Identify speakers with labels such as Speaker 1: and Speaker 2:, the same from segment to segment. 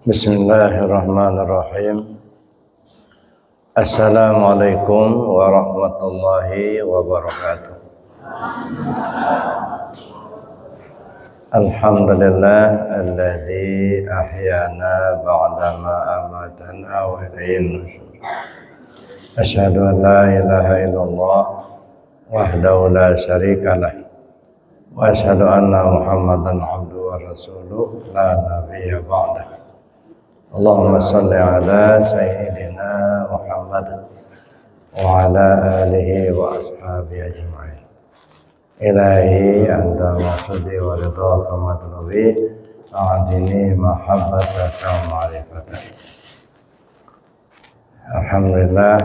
Speaker 1: Bismillahirrahmanirrahim. Assalamualaikum warahmatullahi wabarakatuh. Alhamdulillah alladzi ahyana ba'dama amatana wa ilayhi nusyur. Asyhadu an la ilaha illallah wahdahu la syarika lah wa asyhadu anna Muhammadan abduhu wa rasuluh la nabiyya ba'dah. Allahumma salli ala sayyidina Muhammad wa ala alihi wa ashabihi ajma'in. Ilahi anta maksudi wa ridhaka matlubi a'adini mahabbataka ma'rifatan. Alhamdulillah,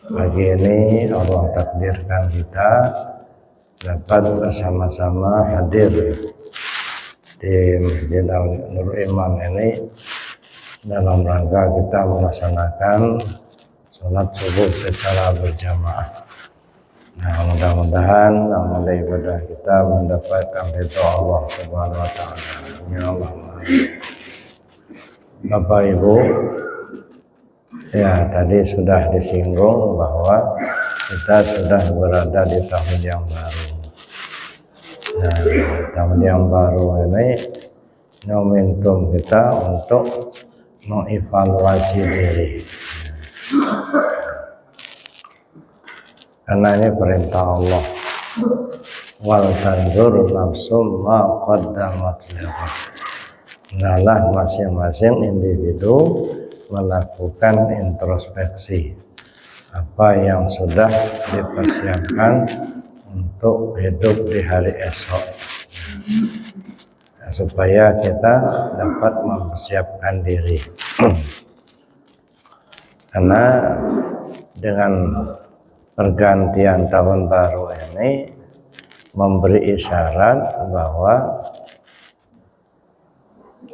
Speaker 1: pagi ini Allah takdirkan kita dapat bersama-sama hadir di Masjid Al-Nur Iman ini dalam rangka kita melaksanakan sholat subuh secara berjamaah. Nah, mudah-mudahan amal ibadah kita mendapatkan ridha Allah Subhanahu wa taala. Ya Allah. Bapak Ibu, ya tadi sudah disinggung bahwa kita sudah berada di tahun yang baru. Nah, tahun yang baru ini momentum kita untuk mengevaluasi diri. Karena ini perintah Allah. Wal tanzur nafsum ma qaddamat lighad. Hendaklah masing-masing individu melakukan introspeksi apa yang sudah dipersiapkan untuk hidup di hari esok, supaya kita dapat mempersiapkan diri. Karena dengan pergantian tahun baru ini memberi isyarat bahwa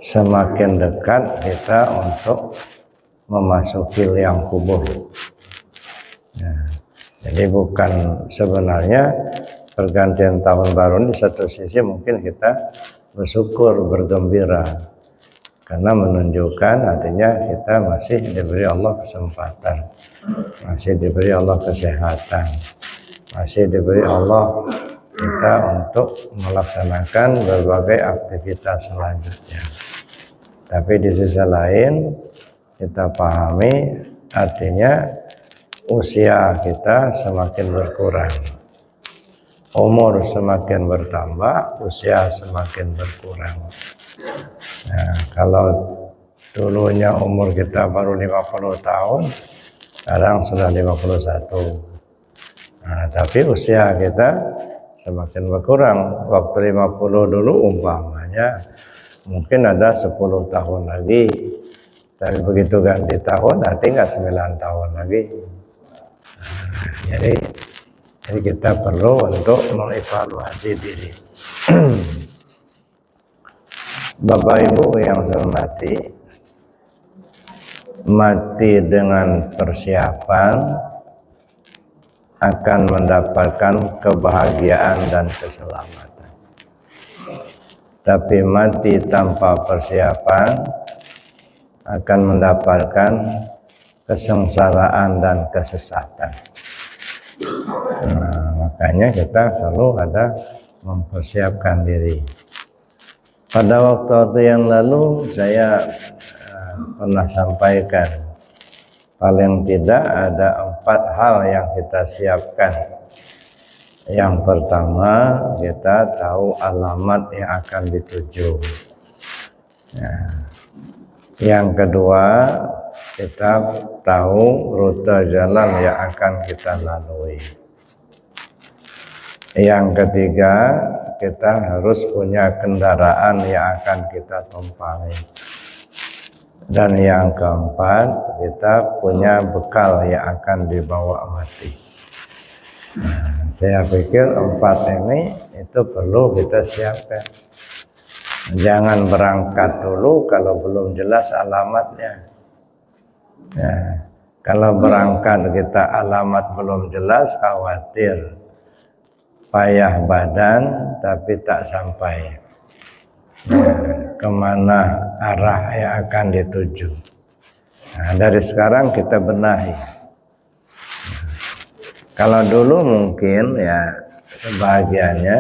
Speaker 1: semakin dekat kita untuk memasuki liang kubur. Nah, jadi bukan sebenarnya pergantian tahun baru ini satu sisi mungkin kita bersyukur, bergembira, karena menunjukkan artinya kita masih diberi Allah kesempatan, masih diberi Allah kesehatan, masih diberi Allah kita untuk melaksanakan berbagai aktivitas selanjutnya. Tapi di sisi lain kita pahami artinya usia kita semakin berkurang. Umur semakin bertambah, usia semakin berkurang. Nah, kalau dulunya umur kita baru 50 tahun, sekarang sudah 51. Nah, tapi usia kita semakin berkurang. Waktu 50 dulu umpamanya mungkin ada 10 tahun lagi. Tapi begitu ganti tahun, tinggal 9 tahun lagi. Nah, jadi kita perlu untuk mengevaluasi diri. Bapak Ibu yang saya hormati, mati dengan persiapan akan mendapatkan kebahagiaan dan keselamatan. Tapi mati tanpa persiapan akan mendapatkan kesengsaraan dan kesesatan. Nah, makanya kita selalu ada mempersiapkan diri. Pada waktu yang lalu saya pernah sampaikan paling tidak ada 4 hal yang kita siapkan. Yang pertama, kita tahu alamat yang akan dituju. Nah, yang kedua, kita tahu rute jalan yang akan kita lalui. Yang ketiga, kita harus punya kendaraan yang akan kita tumpangi. Dan yang keempat, kita punya bekal yang akan dibawa mati. Nah, saya pikir 4 ini itu perlu kita siapkan. Jangan berangkat dulu kalau belum jelas alamatnya. Nah, kalau berangkat kita alamat belum jelas, khawatir payah badan tapi tak sampai. kemana arah yang akan dituju. Nah, dari sekarang kita benahi. Kalau dulu mungkin ya sebagiannya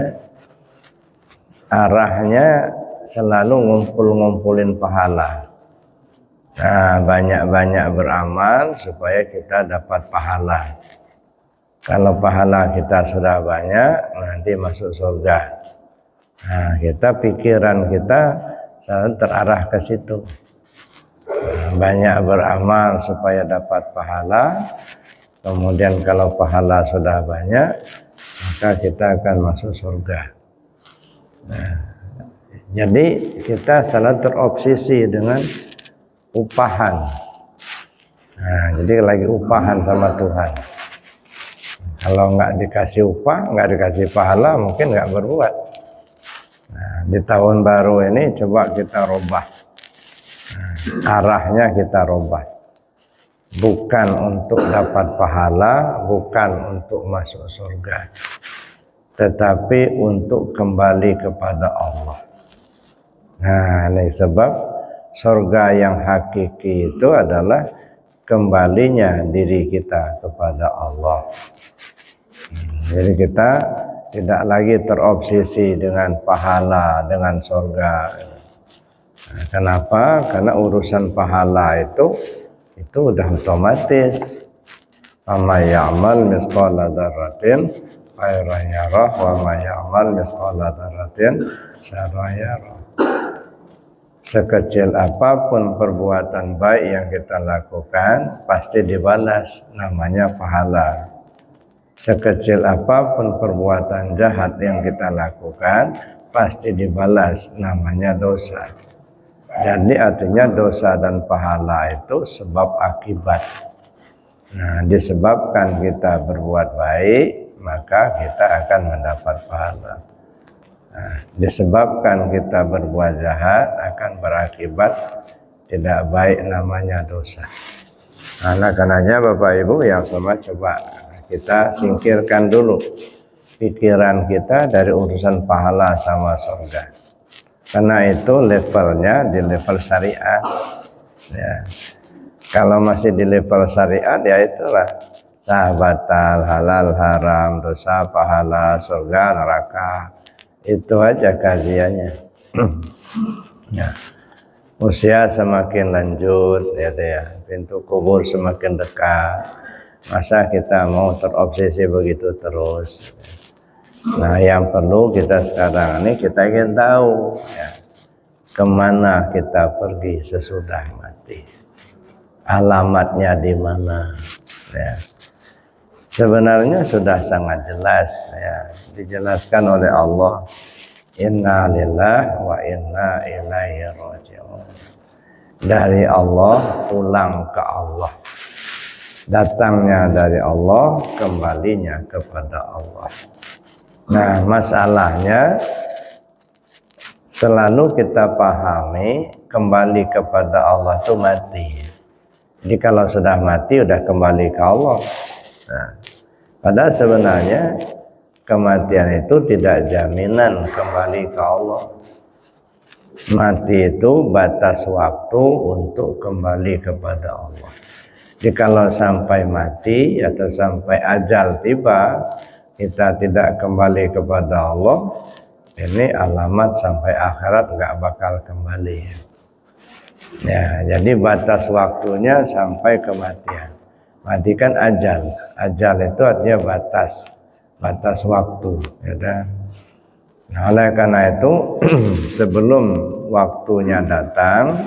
Speaker 1: arahnya selalu ngumpulin pahala. Nah, banyak-banyak beramal supaya kita dapat pahala. Kalau pahala kita sudah banyak, nanti masuk surga. Nah, pikiran kita selalu terarah ke situ. Banyak beramal supaya dapat pahala. Kemudian kalau pahala sudah banyak, maka kita akan masuk surga. Nah, jadi kita selalu terobsesi dengan upahan. Nah, jadi lagi upahan sama Tuhan. Kalau nggak dikasih upah, nggak dikasih pahala, mungkin nggak berbuat. Nah, di tahun baru ini coba kita robah. Arahnya kita robah. Bukan untuk dapat pahala, bukan untuk masuk surga, tetapi untuk kembali kepada Allah. Nah, ini sebab surga yang hakiki itu adalah kembalinya diri kita kepada Allah. Jadi kita tidak lagi terobsesi dengan pahala, dengan surga. Nah, kenapa? Karena urusan pahala itu udah otomatis. Amma ya'mal misqala dzarratin khairan yarah wa ma ya'mal misqala dzarratin syarran yarah. Sekecil apapun perbuatan baik yang kita lakukan pasti dibalas, namanya pahala. Sekecil apapun perbuatan jahat yang kita lakukan pasti dibalas, namanya dosa. Jadi artinya dosa dan pahala itu sebab akibat. Nah, disebabkan kita berbuat baik, maka kita akan mendapat pahala. Nah, disebabkan kita berbuat jahat akan berakibat tidak baik, namanya dosa. Nah, karenanya Bapak Ibu yang sama, coba kita singkirkan dulu pikiran kita dari urusan pahala sama surga. Karena itu levelnya di level syariat. Ya. Kalau masih di level syariat, ya itulah sahabatal, halal, haram, dosa, pahala, surga, neraka. Itu aja kajiannya. Ya. Usia semakin lanjut, ya, pintu kubur semakin dekat. Masa kita mau terobsesi begitu terus? Nah, yang perlu kita sekarang ini, kita ingin tahu ya, kemana kita pergi sesudah mati, alamatnya di mana. Ya. Sebenarnya sudah sangat jelas, ya, dijelaskan oleh Allah. Inna lillahi wa inna ilaihi raji'un. Dari Allah, pulang ke Allah. Datangnya dari Allah, kembalinya kepada Allah. Nah, masalahnya selalu kita pahami kembali kepada Allah itu mati. Jadi kalau sudah mati udah kembali ke Allah. Nah, padahal sebenarnya kematian itu tidak jaminan kembali ke Allah. Mati itu batas waktu untuk kembali kepada Allah. Jadi kalau sampai mati atau sampai ajal tiba, kita tidak kembali kepada Allah, ini alamat sampai akhirat nggak bakal kembali. Ya, jadi batas waktunya sampai kematian. Mati kan ajal. Ajal itu artinya batas waktu. Ya kan? Nah, oleh karena itu sebelum waktunya datang,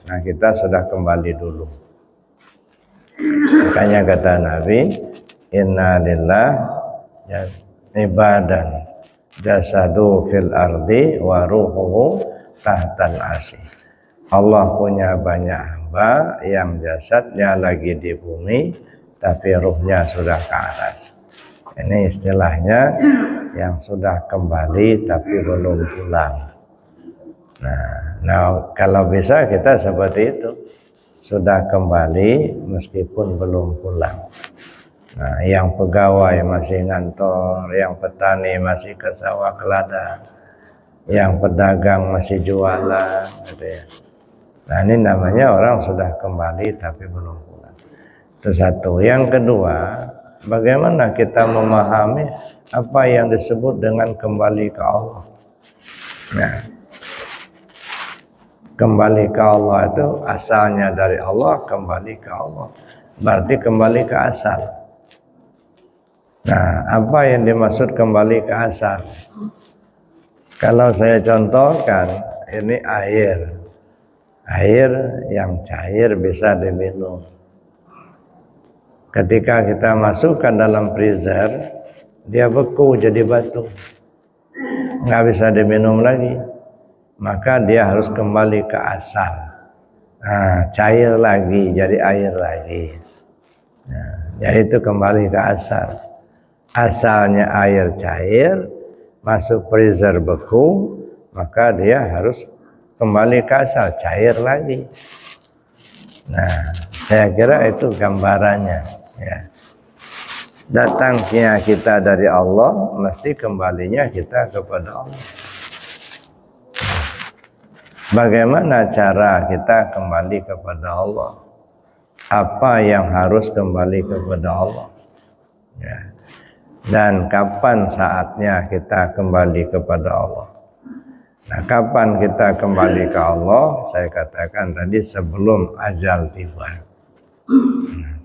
Speaker 1: nah kita sudah kembali dulu. Makanya kata Nabi, Inna lillahi ya, ibadan jasadu fil ardi wa ruhuhu tahtal arsy. Allah punya banyak hamba yang jasadnya lagi di bumi tapi ruhnya sudah ke atas. Ini istilahnya yang sudah kembali tapi belum pulang. Nah, kalau bisa kita seperti itu, sudah kembali meskipun belum pulang. Nah, yang pegawai masih ngantor, yang petani masih ke sawah ke ladang. yang pedagang masih jualan gitu ya. Nah ini namanya orang sudah kembali tapi belum pulang. Itu satu. Yang kedua, bagaimana kita memahami apa yang disebut dengan kembali ke Allah. Nah, kembali ke Allah itu asalnya dari Allah, kembali ke Allah. Berarti kembali ke asal. Nah, apa yang dimaksud kembali ke asal? Kalau saya contohkan, ini air. Air yang cair bisa diminum. Ketika kita masukkan dalam freezer, dia beku jadi batu. Nggak bisa diminum lagi. Maka dia harus kembali ke asal. Nah, cair lagi, jadi air lagi. Nah, jadi itu kembali ke asal. Asalnya air cair, masuk freezer beku, maka dia harus kembali ke asal, cair lagi. Nah, saya kira itu gambarannya. Ya. Datangnya kita dari Allah, mesti kembalinya kita kepada Allah. Bagaimana cara kita kembali kepada Allah? Apa yang harus kembali kepada Allah? Ya. Dan kapan saatnya kita kembali kepada Allah? Nah, kapan kita kembali ke Allah? Saya katakan tadi sebelum ajal tiba.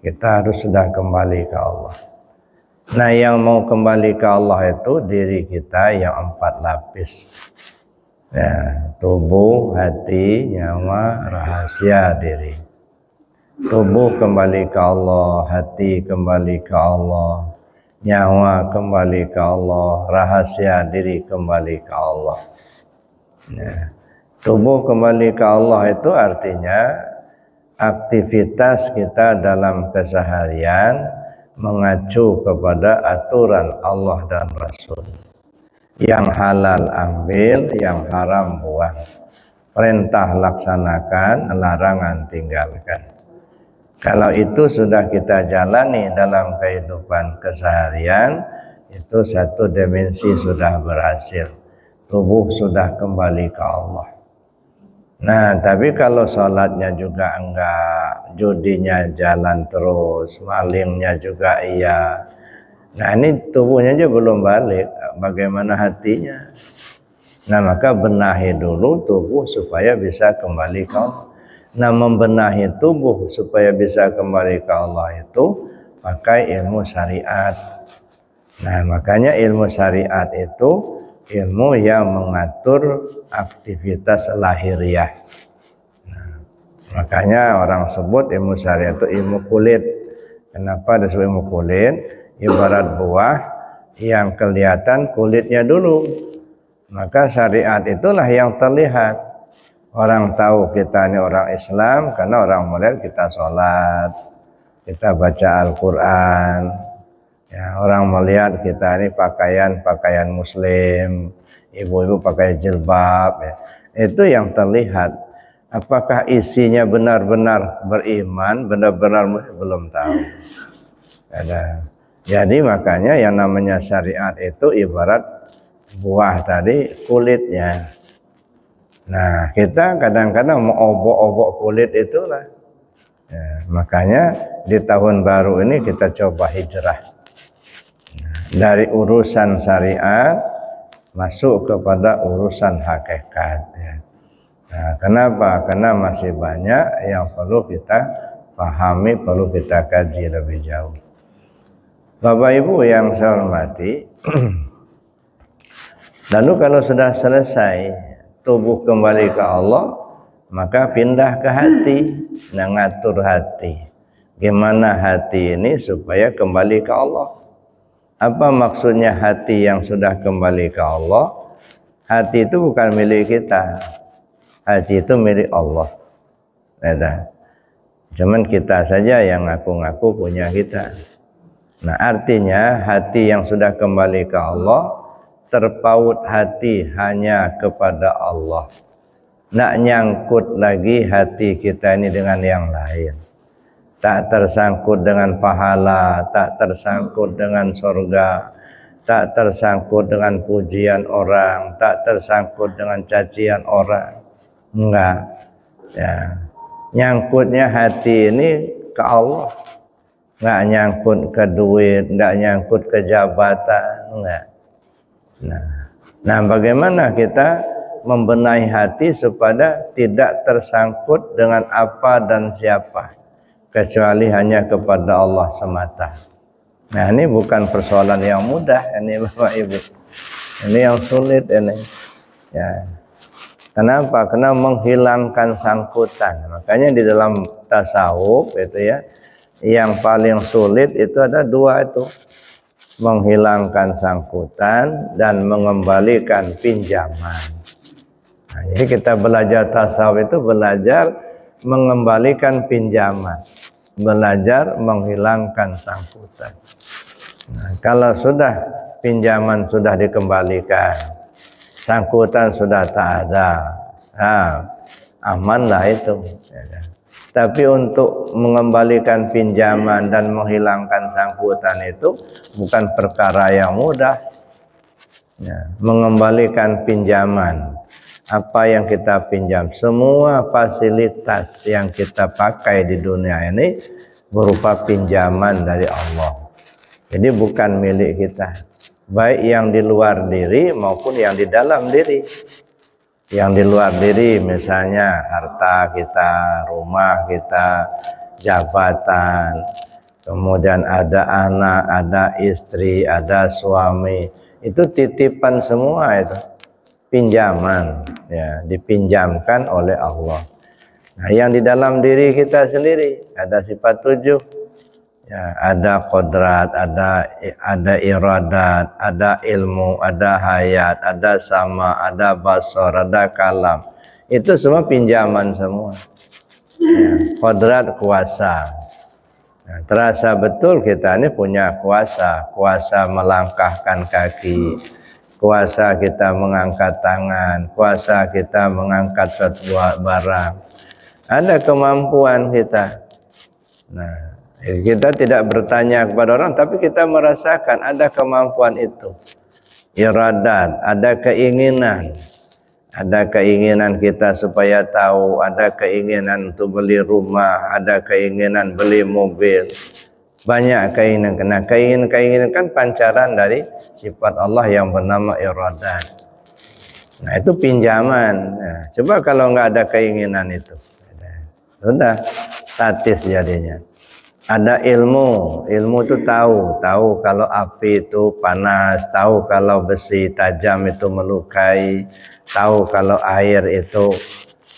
Speaker 1: Kita harus sudah kembali ke Allah. Nah, yang mau kembali ke Allah itu diri kita yang 4 lapis. Ya, tubuh, hati, nyawa, rahasia diri. Tubuh kembali ke Allah, hati kembali ke Allah, nyawa kembali ke Allah, rahasia diri kembali ke Allah. Ya. Tubuh kembali ke Allah itu artinya aktivitas kita dalam keseharian mengacu kepada aturan Allah dan Rasul. Yang halal ambil, yang haram buang. Perintah laksanakan, larangan tinggalkan. Kalau itu sudah kita jalani dalam kehidupan keseharian, itu satu dimensi sudah berhasil. Tubuh sudah kembali ke Allah. Nah, tapi kalau sholatnya juga enggak, judinya jalan terus, malingnya juga iya. Nah, ini tubuhnya aja belum balik, bagaimana hatinya? Nah, maka benahi dulu tubuh supaya bisa kembali ke Allah. Nah, membenahi tubuh supaya bisa kembali ke Allah itu pakai ilmu syariat. Nah, makanya ilmu syariat itu ilmu yang mengatur aktivitas lahiriah. Nah, makanya orang sebut ilmu syariat itu ilmu kulit. Kenapa disebut ilmu kulit? Ibarat buah yang kelihatan kulitnya dulu. Maka syariat itulah yang terlihat. Orang tahu kita ini orang Islam karena orang melihat kita sholat, kita baca Al-Quran. Ya, orang melihat kita ini pakaian muslim, ibu-ibu pakai jilbab. Ya. Itu yang terlihat. Apakah isinya benar-benar beriman, benar-benar belum tahu. Ada. Jadi makanya yang namanya syariat itu ibarat buah tadi kulitnya. Nah, kita kadang-kadang mau obok-obok kulit itulah. Ya, makanya di tahun baru ini kita coba hijrah. Nah, dari urusan syariat masuk kepada urusan hakikat. Ya. Nah, kenapa? Karena masih banyak yang perlu kita pahami, perlu kita kaji lebih jauh. Bapak Ibu yang saya hormati, lalu kalau sudah selesai tubuh kembali ke Allah, maka pindah ke hati, nah ngatur hati. Gimana hati ini supaya kembali ke Allah? Apa maksudnya hati yang sudah kembali ke Allah? Hati itu bukan milik kita, hati itu milik Allah. Nah, cuman kita saja yang ngaku-ngaku punya kita. Nah, artinya hati yang sudah kembali ke Allah, terpaut hati hanya kepada Allah. Nak nyangkut lagi hati kita ini dengan yang lain. Tak tersangkut dengan pahala, tak tersangkut dengan surga, tak tersangkut dengan pujian orang, tak tersangkut dengan cacian orang. Enggak. Ya. Nyangkutnya hati ini ke Allah. Enggak nyangkut ke duit, enggak nyangkut ke jabatan, enggak. Nah, bagaimana kita membenahi hati supaya tidak tersangkut dengan apa dan siapa, kecuali hanya kepada Allah semata. Nah, ini bukan persoalan yang mudah ini Bapak Ibu. Ini yang sulit ini. Ya. Kenapa? Karena menghilangkan sangkutan. Makanya di dalam tasawuf itu ya, yang paling sulit itu ada dua itu. Menghilangkan sangkutan dan mengembalikan pinjaman. Nah, jadi kita belajar tasawuf itu belajar mengembalikan pinjaman, belajar menghilangkan sangkutan. Nah, kalau sudah pinjaman sudah dikembalikan, sangkutan sudah tak ada, amanlah itu. Tapi untuk mengembalikan pinjaman dan menghilangkan sangkutan itu bukan perkara yang mudah. Ya, mengembalikan pinjaman, apa yang kita pinjam, semua fasilitas yang kita pakai di dunia ini berupa pinjaman dari Allah. Jadi bukan milik kita, baik yang di luar diri maupun yang di dalam diri. Yang di luar diri misalnya harta kita, rumah kita, jabatan, kemudian ada anak, ada istri, ada suami, itu titipan semua itu, pinjaman, ya, dipinjamkan oleh Allah. Nah, yang di dalam diri kita sendiri ada sifat 7. Ya, ada kodrat, ada iradat, ada ilmu, ada hayat, ada sama, ada basar, ada kalam. Itu semua pinjaman semua. Ya, kodrat kuasa. Nah, terasa betul kita ini punya kuasa, kuasa melangkahkan kaki, kuasa kita mengangkat tangan, kuasa kita mengangkat suatu barang. Ada kemampuan kita. Nah, kita tidak bertanya kepada orang, tapi kita merasakan ada kemampuan itu. Iradat, ada keinginan. Ada keinginan kita supaya tahu, ada keinginan untuk beli rumah, ada keinginan beli mobil. Banyak keinginan. Karena keinginan kan pancaran dari sifat Allah yang bernama iradat. Nah, itu pinjaman. Nah, coba kalau nggak ada keinginan itu. Sudah statis jadinya. Ada ilmu itu tahu kalau api itu panas, tahu kalau besi tajam itu melukai, tahu kalau air itu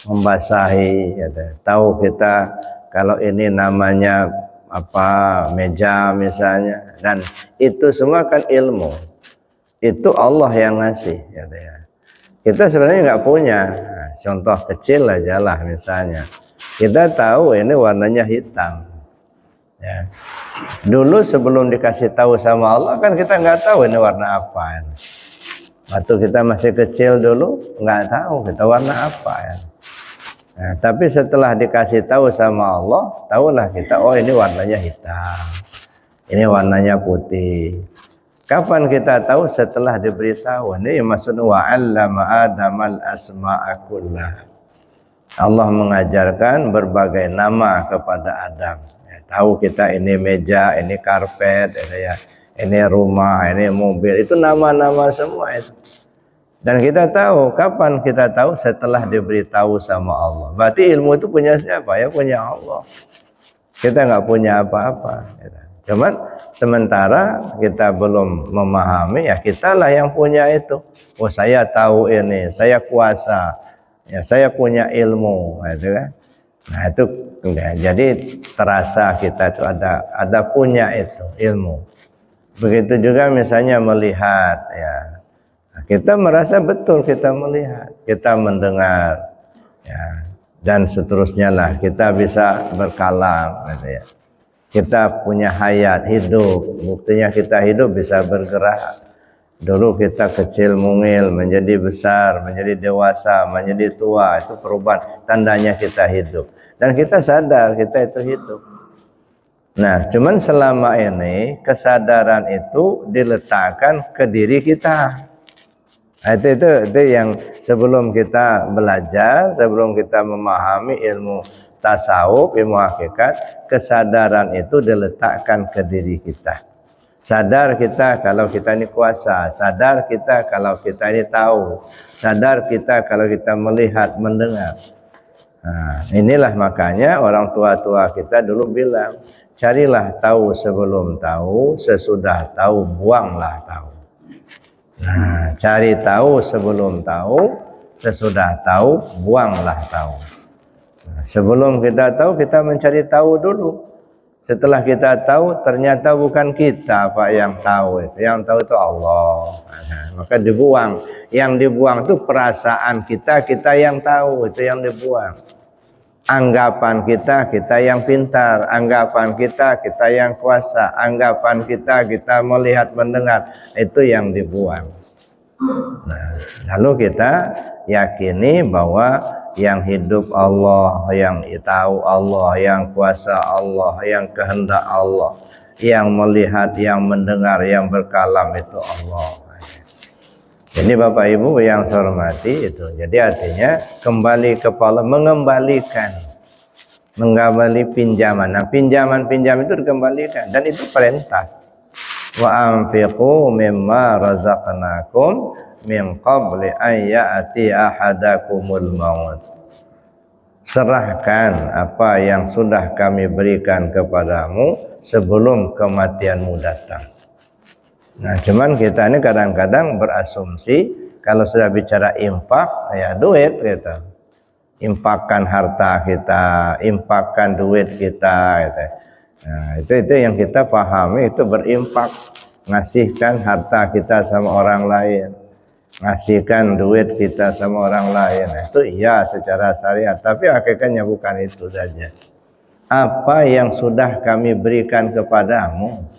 Speaker 1: membasahi, tahu kita kalau ini namanya apa, meja misalnya, dan itu semua kan ilmu. Itu Allah yang ngasih, Kita sebenarnya nggak punya. Nah, contoh kecil aja lah misalnya, kita tahu ini warnanya hitam. Ya. Dulu sebelum dikasih tahu sama Allah kan kita nggak tahu ini warna apa. Waktu kita masih kecil dulu nggak tahu kita warna apa ya. Nah, tapi setelah dikasih tahu sama Allah, tahulah kita, oh ini warnanya hitam, ini warnanya putih. Kapan kita tahu? Setelah diberitahu. Ini maksudnya wa'allama Adamal asma'a kullaha. Allah mengajarkan berbagai nama kepada Adam. Tahu kita ini meja, ini karpet, ini rumah, ini mobil, itu nama-nama semua itu. Dan kita tahu, kapan kita tahu? Setelah diberitahu sama Allah. Berarti ilmu itu punya siapa? Ya punya Allah. Kita nggak punya apa-apa. Cuman sementara kita belum memahami, ya kitalah yang punya itu. Oh, saya tahu ini, saya kuasa, ya saya punya ilmu, gitu kan? Nah itu enggak. Jadi terasa kita itu ada punya itu ilmu. Begitu juga misalnya melihat, ya kita merasa betul kita melihat, kita mendengar, ya dan seterusnya lah. Kita bisa berkalam, gitu ya. Kita punya hayat hidup, buktinya kita hidup bisa bergerak. Dulu kita kecil mungil, menjadi besar, menjadi dewasa, menjadi tua, itu perubahan, tandanya kita hidup. Dan kita sadar kita itu hidup. Nah, cuman selama ini kesadaran itu diletakkan ke diri kita. Nah, itu yang sebelum kita belajar, sebelum kita memahami ilmu tasawuf, ilmu hakikat, kesadaran itu diletakkan ke diri kita. Sadar kita kalau kita ini kuasa, sadar kita kalau kita ini tahu, sadar kita kalau kita melihat, mendengar. Nah, inilah makanya orang tua-tua kita dulu bilang, carilah tahu sebelum tahu, sesudah tahu buanglah tahu. Nah, cari tahu sebelum tahu, sesudah tahu buanglah tahu. Nah, sebelum kita tahu, kita mencari tahu dulu. Setelah kita tahu, ternyata bukan kita Pak yang tahu itu. Yang tahu itu Allah. Nah, maka dibuang. Yang dibuang itu perasaan kita, kita yang tahu, itu yang dibuang. Anggapan kita, kita yang pintar. Anggapan kita, kita yang kuasa. Anggapan kita, kita melihat, mendengar. Itu yang dibuang. Nah, lalu kita yakini bahwa yang hidup Allah, yang tahu Allah, yang kuasa Allah, yang kehendak Allah, yang melihat, yang mendengar, yang berkalam itu Allah. Jadi Bapak Ibu yang saya hormati itu. Jadi artinya kembali kepala, mengembalikan pinjaman. Nah, pinjaman itu dikembalikan dan itu perintah. Wa anfiqu mimma razaqnakum min qabli an ya'ti ahadakumul maut. Serahkan apa yang sudah kami berikan kepadamu sebelum kematianmu datang. Nah, cuman kita ini kadang-kadang berasumsi kalau sudah bicara infak, ya duit gitu. Infakkan harta kita, infakkan duit kita gitu. Nah, itu yang kita pahami, itu berinfak, ngasihkan harta kita sama orang lain, ngasihkan duit kita sama orang lain. Nah, itu iya secara syariat, tapi hakikatnya bukan itu saja. Apa yang sudah kami berikan kepadamu,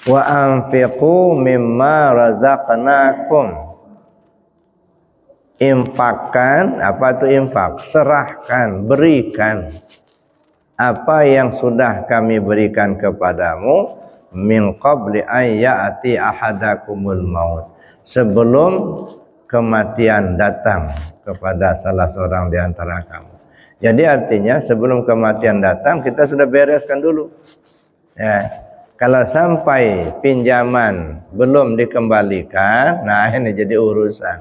Speaker 1: wa anfiqu mimma razaqnakum. Infakkan, apa itu infak? Serahkan, berikan apa yang sudah kami berikan kepadamu min qabli an ya'ti ahadakumul maut, sebelum kematian datang kepada salah seorang di antara kamu. Jadi artinya sebelum kematian datang kita sudah bereskan dulu. Ya. Kalau sampai pinjaman belum dikembalikan, nah ini jadi urusan.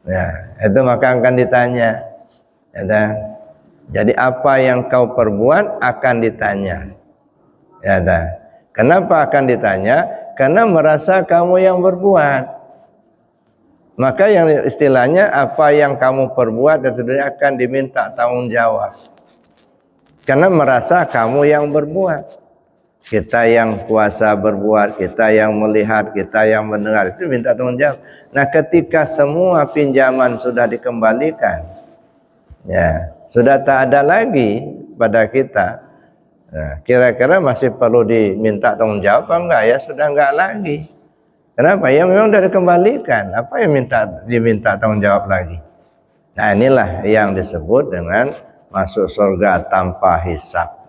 Speaker 1: Ya, itu maka akan ditanya. Ya, jadi apa yang kau perbuat akan ditanya. Ya, kenapa akan ditanya? Karena merasa kamu yang berbuat. Maka yang istilahnya apa yang kamu perbuat dan sebenarnya akan diminta tanggung jawab. Karena merasa kamu yang berbuat. Kita yang kuasa berbuat, kita yang melihat, kita yang mendengar, itu minta tanggung jawab. Nah, ketika semua pinjaman sudah dikembalikan, ya, sudah tak ada lagi pada kita, nah, kira-kira masih perlu diminta tanggung jawab apa enggak? Ya sudah enggak lagi. Kenapa? Ya memang sudah dikembalikan. Apa yang diminta tanggung jawab lagi? Nah, inilah yang disebut dengan masuk surga tanpa hisab.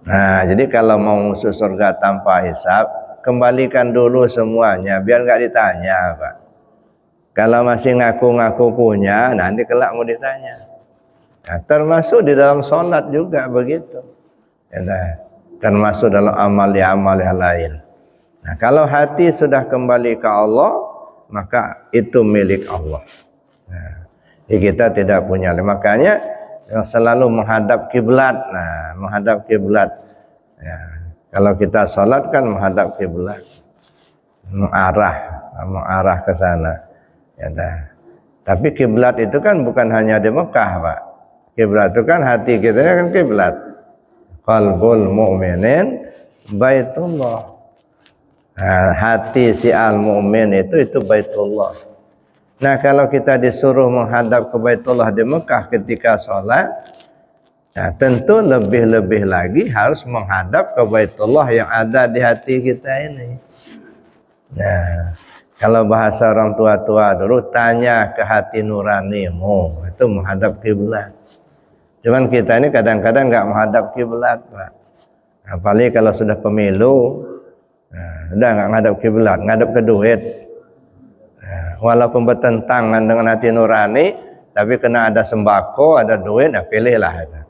Speaker 1: Nah, jadi kalau mau masuk surga tanpa hisab, kembalikan dulu semuanya, biar nggak ditanya, Pak. Kalau masih ngaku-ngaku punya, nanti kelak mau ditanya. Nah, termasuk di dalam sholat juga begitu. Ya, termasuk dalam amal-amal yang lain. Nah, kalau hati sudah kembali ke Allah, maka itu milik Allah. Nah, kita tidak punya. Makanya yang selalu menghadap kiblat. Nah, menghadap kiblat. Ya, kalau kita sholat kan menghadap kiblat, mengarah ke sana. Ya, tapi kiblat itu kan bukan hanya di Mekah, Pak. Kiblat itu kan hati kita kan kiblat. Qalbul mu'minin baitullah. Nah, hati si al-mu'min itu baitullah. Nah, kalau kita disuruh menghadap ke Baitullah di Mekah ketika sholat, nah, tentu lebih-lebih lagi harus menghadap ke Baitullah yang ada di hati kita ini. Nah, kalau bahasa orang tua-tua dulu, tanya ke hati nuranimu, itu menghadap kiblat. Cuman kita ini kadang-kadang nggak menghadap kiblat, Pak. Apalagi kalau sudah pemilu, udah nggak ngadap kiblat, ngadap ke duit. Walaupun bertentangan dengan hati nurani, tapi kena ada sembako, ada duit, ya pilihlah itu.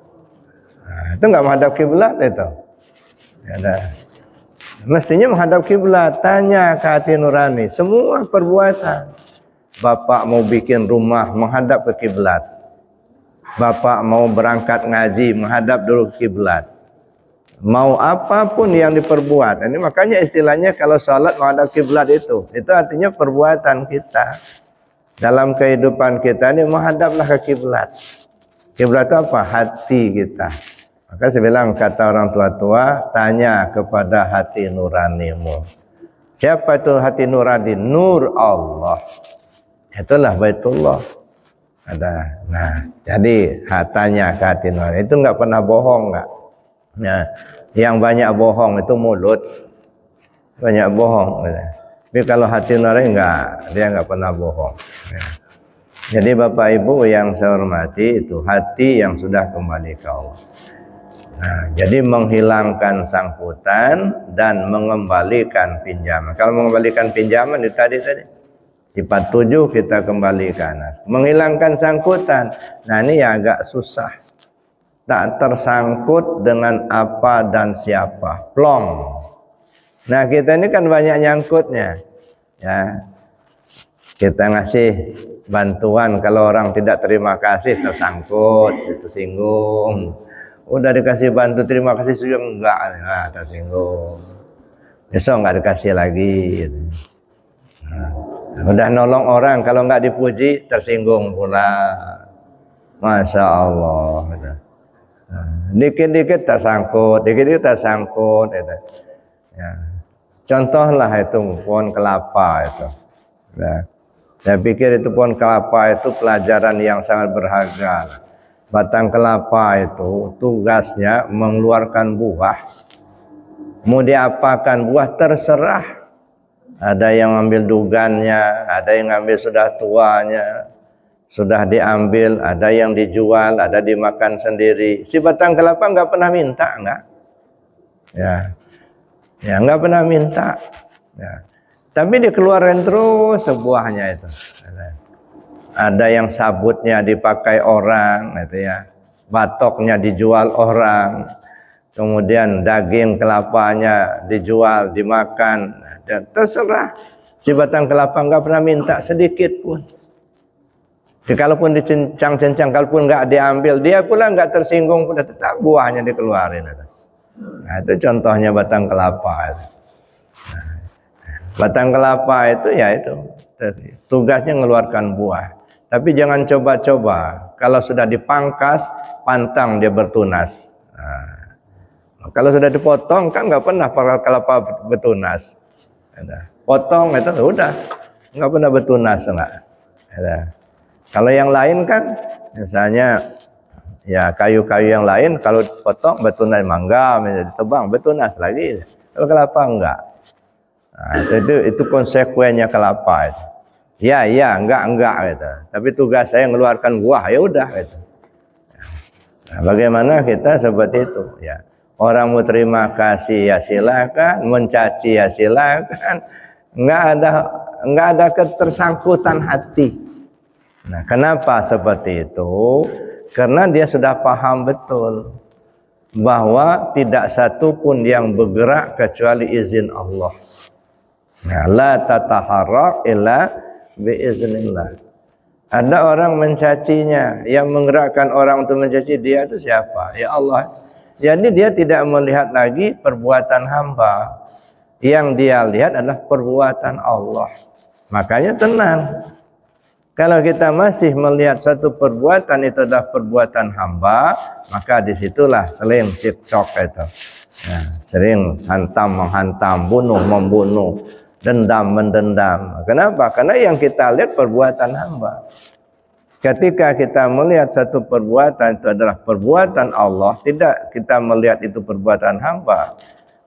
Speaker 1: Itu nggak menghadap kiblat itu. Ada. Mestinya menghadap kiblat, tanya ke hati nurani. Semua perbuatan. Bapak mau bikin rumah, menghadap ke kiblat. Bapak mau berangkat ngaji, menghadap dulu ke kiblat. Mau apapun yang diperbuat. Ini makanya istilahnya kalau sholat menghadap kiblat itu artinya perbuatan kita. Dalam kehidupan kita ini menghadaplah ke kiblat. Kiblat itu apa? Hati kita. Maka saya bilang, kata orang tua-tua, tanya kepada hati nuranimu. Siapa itu hati nurani? Nur Allah. Itulah Baitullah. Ada. Nah, jadi tanya ke hati nurani. Itu nggak pernah bohong, nggak. Nah, yang banyak bohong itu mulut. Banyak bohong. Tapi kalau hati nurani enggak, dia nggak pernah bohong. Jadi Bapak Ibu yang saya hormati, itu hati yang sudah kembali ke Allah. Nah, jadi menghilangkan sangkutan dan mengembalikan pinjaman. Kalau mengembalikan pinjaman itu tadi sifat 7 kita kembalikan. Menghilangkan sangkutan. Nah, ini ya agak susah. Tak tersangkut dengan apa dan siapa. Plong. Nah, kita ini kan banyak nyangkutnya. Ya. Kita ngasih bantuan, kalau orang tidak terima kasih tersangkut, tersinggung. Udah dikasih bantu terima kasih sudah enggak, nah, tersinggung. Besok enggak dikasih lagi. Gitu. Nah, udah nolong orang, kalau enggak dipuji tersinggung pula. Masya Allah. Gitu. Nah, dikit-dikit tersangkut, dikit-dikit tersangkut. Gitu. Ya. Contohlah itu pohon kelapa itu. Ya. Saya pikir itu pohon kelapa itu pelajaran yang sangat berharga. Batang kelapa itu tugasnya mengeluarkan buah. Mau diapakan buah terserah. Ada yang ambil dugannya, ada yang ambil sudah tuanya, sudah diambil, ada yang dijual, ada dimakan sendiri. Si batang kelapa nggak pernah minta, nggak? Ya nggak pernah minta. Ya. Tapi dikeluarin terus sebuahnya itu. Ada yang sabutnya dipakai orang, gitu ya. Batoknya dijual orang. Kemudian daging kelapanya dijual, dimakan. Dan terserah. Si batang kelapa nggak pernah minta sedikit pun. Jadi, kalaupun dicincang-cincang, kalaupun nggak diambil, dia pula nggak tersinggung, pun tetap buahnya dikeluarin. Nah, itu contohnya batang kelapa. Batang kelapa itu ya itu tugasnya mengeluarkan buah. Tapi jangan coba-coba. Kalau sudah dipangkas, pantang dia bertunas. Nah, kalau sudah dipotong kan nggak pernah kelapa bertunas. Potong itu udah nggak pernah bertunas enggak. Kalau yang lain kan, misalnya ya kayu-kayu yang lain kalau potong bertunas, mangga menjadi tebang bertunas lagi. Kalau kelapa enggak. Nah, itu konsekuensinya kelapa itu. Ya, enggak gitu. Tapi tugas saya mengeluarkan buah, ya udah gitu. Nah, bagaimana kita seperti itu ya. Orang mau terima kasih ya silakan, mencaci ya silakan. Enggak ada ketersangkutan hati. Nah, kenapa seperti itu? Karena dia sudah paham betul bahwa tidak satu pun yang bergerak kecuali izin Allah. Nah, la tataharrak illa biiznillah. Ada orang mencacinya, yang menggerakkan orang untuk mencaci dia itu siapa? Ya Allah. Jadi dia tidak melihat lagi perbuatan hamba. Yang dia lihat adalah perbuatan Allah. Makanya tenang. Kalau kita masih melihat satu perbuatan itu adalah perbuatan hamba, maka disitulah sering cekcok itu. Nah, sering hantam-menghantam, bunuh-membunuh, dendam-mendendam. Kenapa? Karena yang kita lihat perbuatan hamba. Ketika kita melihat satu perbuatan itu adalah perbuatan Allah, tidak kita melihat itu perbuatan hamba,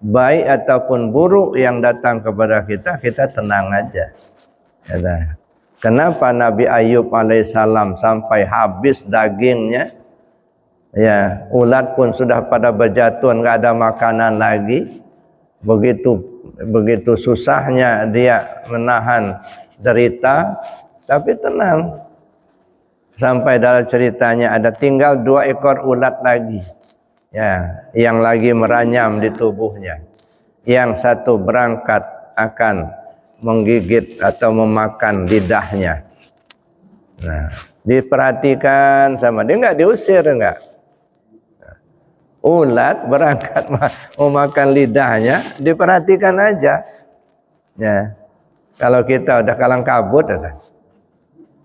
Speaker 1: baik ataupun buruk yang datang kepada kita, kita tenang aja. Kenapa Nabi Ayub alaihissalam sampai habis dagingnya Ya, ulat pun sudah pada berjatuhan, nggak ada makanan lagi. Begitu susahnya dia menahan derita, tapi tenang. Sampai dalam ceritanya ada tinggal 2 ekor ulat lagi. Ya, yang lagi meranyam di tubuhnya. Yang satu berangkat akan menggigit atau memakan lidahnya. Nah, diperhatikan sama dia, nggak diusir enggak. Ulat berangkat memakan lidahnya, diperhatikan aja. Ya. Kalau kita udah kalang kabut ada.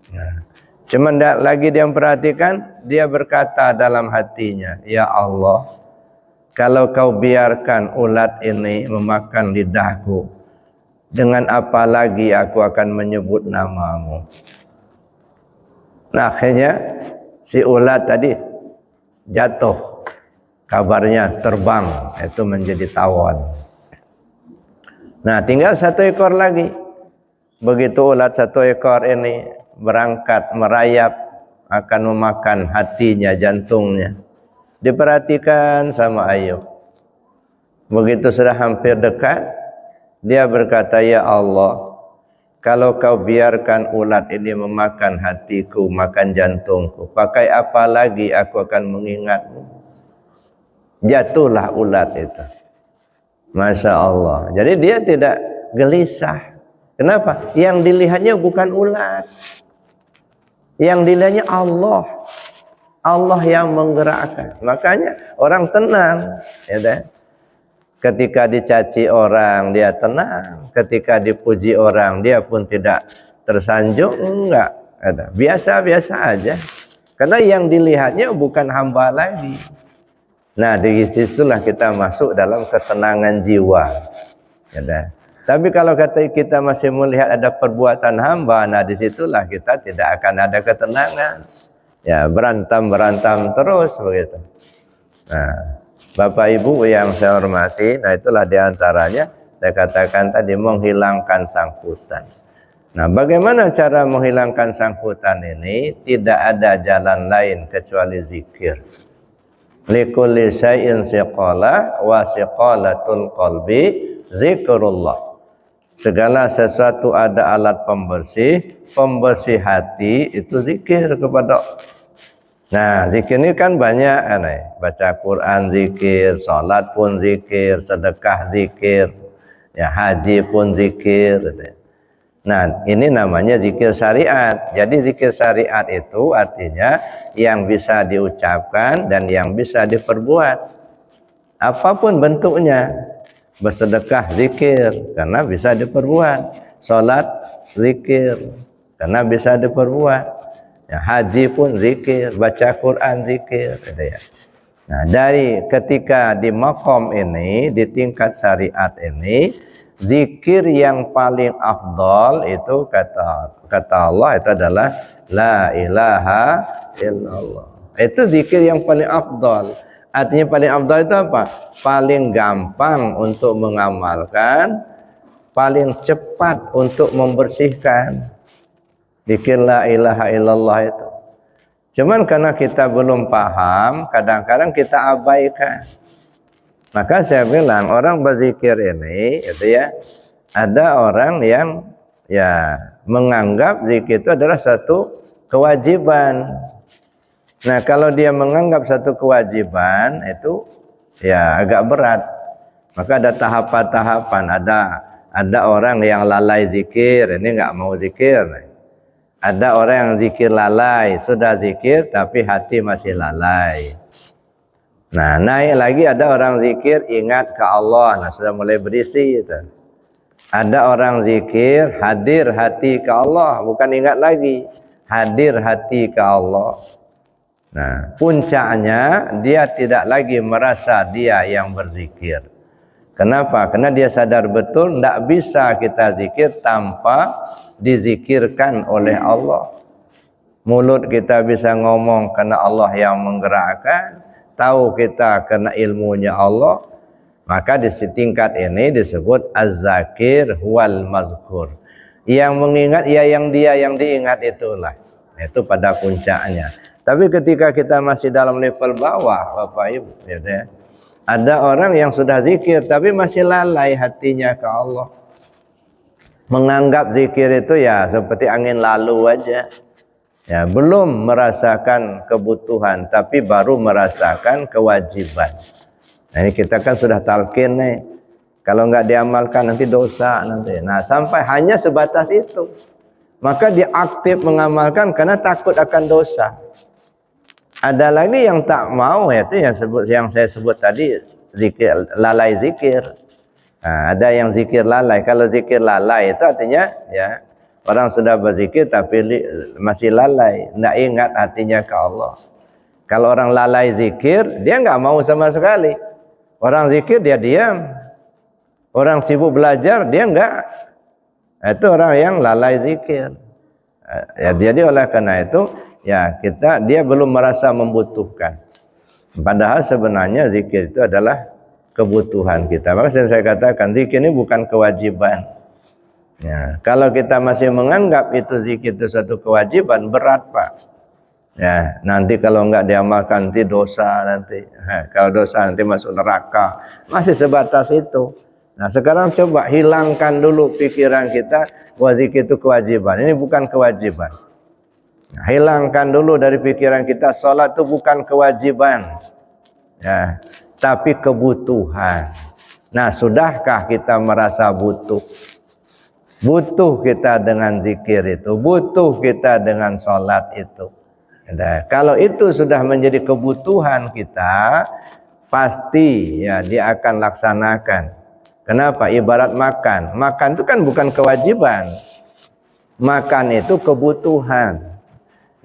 Speaker 1: Ya. Cuman lagi dia memperhatikan, dia berkata dalam hatinya, "Ya Allah, kalau kau biarkan ulat ini memakan lidahku, dengan apa lagi aku akan menyebut namamu?" Nah, akhirnya si ulat tadi jatuh. Kabarnya terbang, itu menjadi tawon. Nah, tinggal 1 ekor lagi. Begitu ulat 1 ekor ini berangkat merayap akan memakan hatinya, jantungnya. Diperhatikan sama Ayub. Begitu sudah hampir dekat, dia berkata, "Ya Allah, kalau kau biarkan ulat ini memakan hatiku, makan jantungku, pakai apa lagi aku akan mengingatmu?" Jatuhlah ulat itu. Masya Allah. Jadi dia tidak gelisah. Kenapa? Yang dilihatnya bukan ulat. Yang dilihatnya Allah. Allah yang menggerakkan. Makanya orang tenang. Ya, ketika dicaci orang, dia tenang. Ketika dipuji orang, dia pun tidak tersanjung. Enggak. Biasa-biasa aja. Karena yang dilihatnya bukan hamba lagi. Nah, di situlah kita masuk dalam ketenangan jiwa. Ya, tapi kalau kata kita masih melihat ada perbuatan hamba, nah disitulah kita tidak akan ada ketenangan. Ya, berantem terus begitu. Nah, Bapak Ibu yang saya hormati, nah itulah diantaranya saya katakan tadi menghilangkan sangkutan. Nah, bagaimana cara menghilangkan sangkutan ini? Tidak ada jalan lain kecuali zikir. Likulli syai'in siqalah wa siqalatul qalbi zikrullah. Segala sesuatu ada alat pembersih hati itu zikir kepada Allah. Nah, zikir ini kan banyak, baca Quran zikir, salat pun zikir, sedekah zikir, ya haji pun zikir. Nah, ini namanya zikir syariat. Jadi zikir syariat itu artinya yang bisa diucapkan dan yang bisa diperbuat. Apapun bentuknya. Bersedekah zikir karena bisa diperbuat. Salat zikir karena bisa diperbuat. Ya, haji pun zikir, baca Quran zikir, gitu ya. Nah, dari ketika di maqam ini, di tingkat syariat ini, zikir yang paling afdal itu kata Allah itu adalah la ilaha illallah. Itu zikir yang paling afdal. Artinya paling afdal itu apa? Paling gampang untuk mengamalkan, paling cepat untuk membersihkan. Zikir la ilaha illallah itu. Cuman karena kita belum paham, kadang-kadang kita abaikan. Maka saya bilang orang berzikir ini itu ya, ada orang yang ya menganggap zikir itu adalah satu kewajiban. Nah, kalau dia menganggap satu kewajiban itu ya agak berat. Maka ada tahapan-tahapan. Ada orang yang lalai zikir, ini enggak mau zikir. Ada orang yang zikir lalai, sudah zikir tapi hati masih lalai. Nah, naik lagi ada orang zikir ingat ke Allah, nah sudah mulai berisi itu. Ada orang zikir hadir hati ke Allah, bukan ingat lagi, hadir hati ke Allah. Nah, puncaknya dia tidak lagi merasa dia yang berzikir. Kenapa? Karena dia sadar betul tidak bisa kita zikir tanpa dizikirkan oleh Allah. Mulut kita bisa ngomong karena Allah yang menggerakkan, tahu kita karena ilmunya Allah, maka di tingkat ini disebut az-zakir wal mazkur. Yang mengingat ya yang dia yang diingat itulah. Itu pada puncaknya. Tapi ketika kita masih dalam level bawah, Bapak Ibu, ya, ada orang yang sudah zikir tapi masih lalai hatinya ke Allah. Menganggap zikir itu ya seperti angin lalu aja. Ya, belum merasakan kebutuhan tapi baru merasakan kewajiban. Nah, ini kita kan sudah talqin nih. Kalau nggak diamalkan nanti dosa nanti. Nah, sampai hanya sebatas itu. Maka dia aktif mengamalkan karena takut akan dosa. Ada lagi yang tak mau, yaitu yang saya sebut tadi, zikir, lalai zikir. Nah, ada yang zikir lalai. Kalau zikir lalai itu artinya ya orang sudah berzikir tapi masih lalai, tidak ingat hatinya ke Allah. Kalau orang lalai zikir, dia nggak mau sama sekali. Orang zikir dia diam. Orang sibuk belajar dia enggak. Itu orang yang lalai zikir. Ya, jadi oleh karena itu ya dia belum merasa membutuhkan. Padahal sebenarnya zikir itu adalah kebutuhan kita. Maka saya katakan zikir ini bukan kewajiban. Ya, kalau kita masih menganggap itu zikir itu satu kewajiban, berat Pak. Ya, nanti kalau enggak diamalkan nanti dosa nanti. Kalau dosa nanti masuk neraka. Masih sebatas itu. Nah, sekarang coba hilangkan dulu pikiran kita bahwa zikir itu kewajiban. Ini bukan kewajiban. Nah, hilangkan dulu dari pikiran kita salat itu bukan kewajiban. Ya, tapi kebutuhan. Nah, sudahkah kita merasa butuh? Butuh kita dengan zikir itu, butuh kita dengan salat itu. Nah, kalau itu sudah menjadi kebutuhan kita, pasti ya dia akan laksanakan. Kenapa? Ibarat makan. Makan itu kan bukan kewajiban. Makan itu kebutuhan.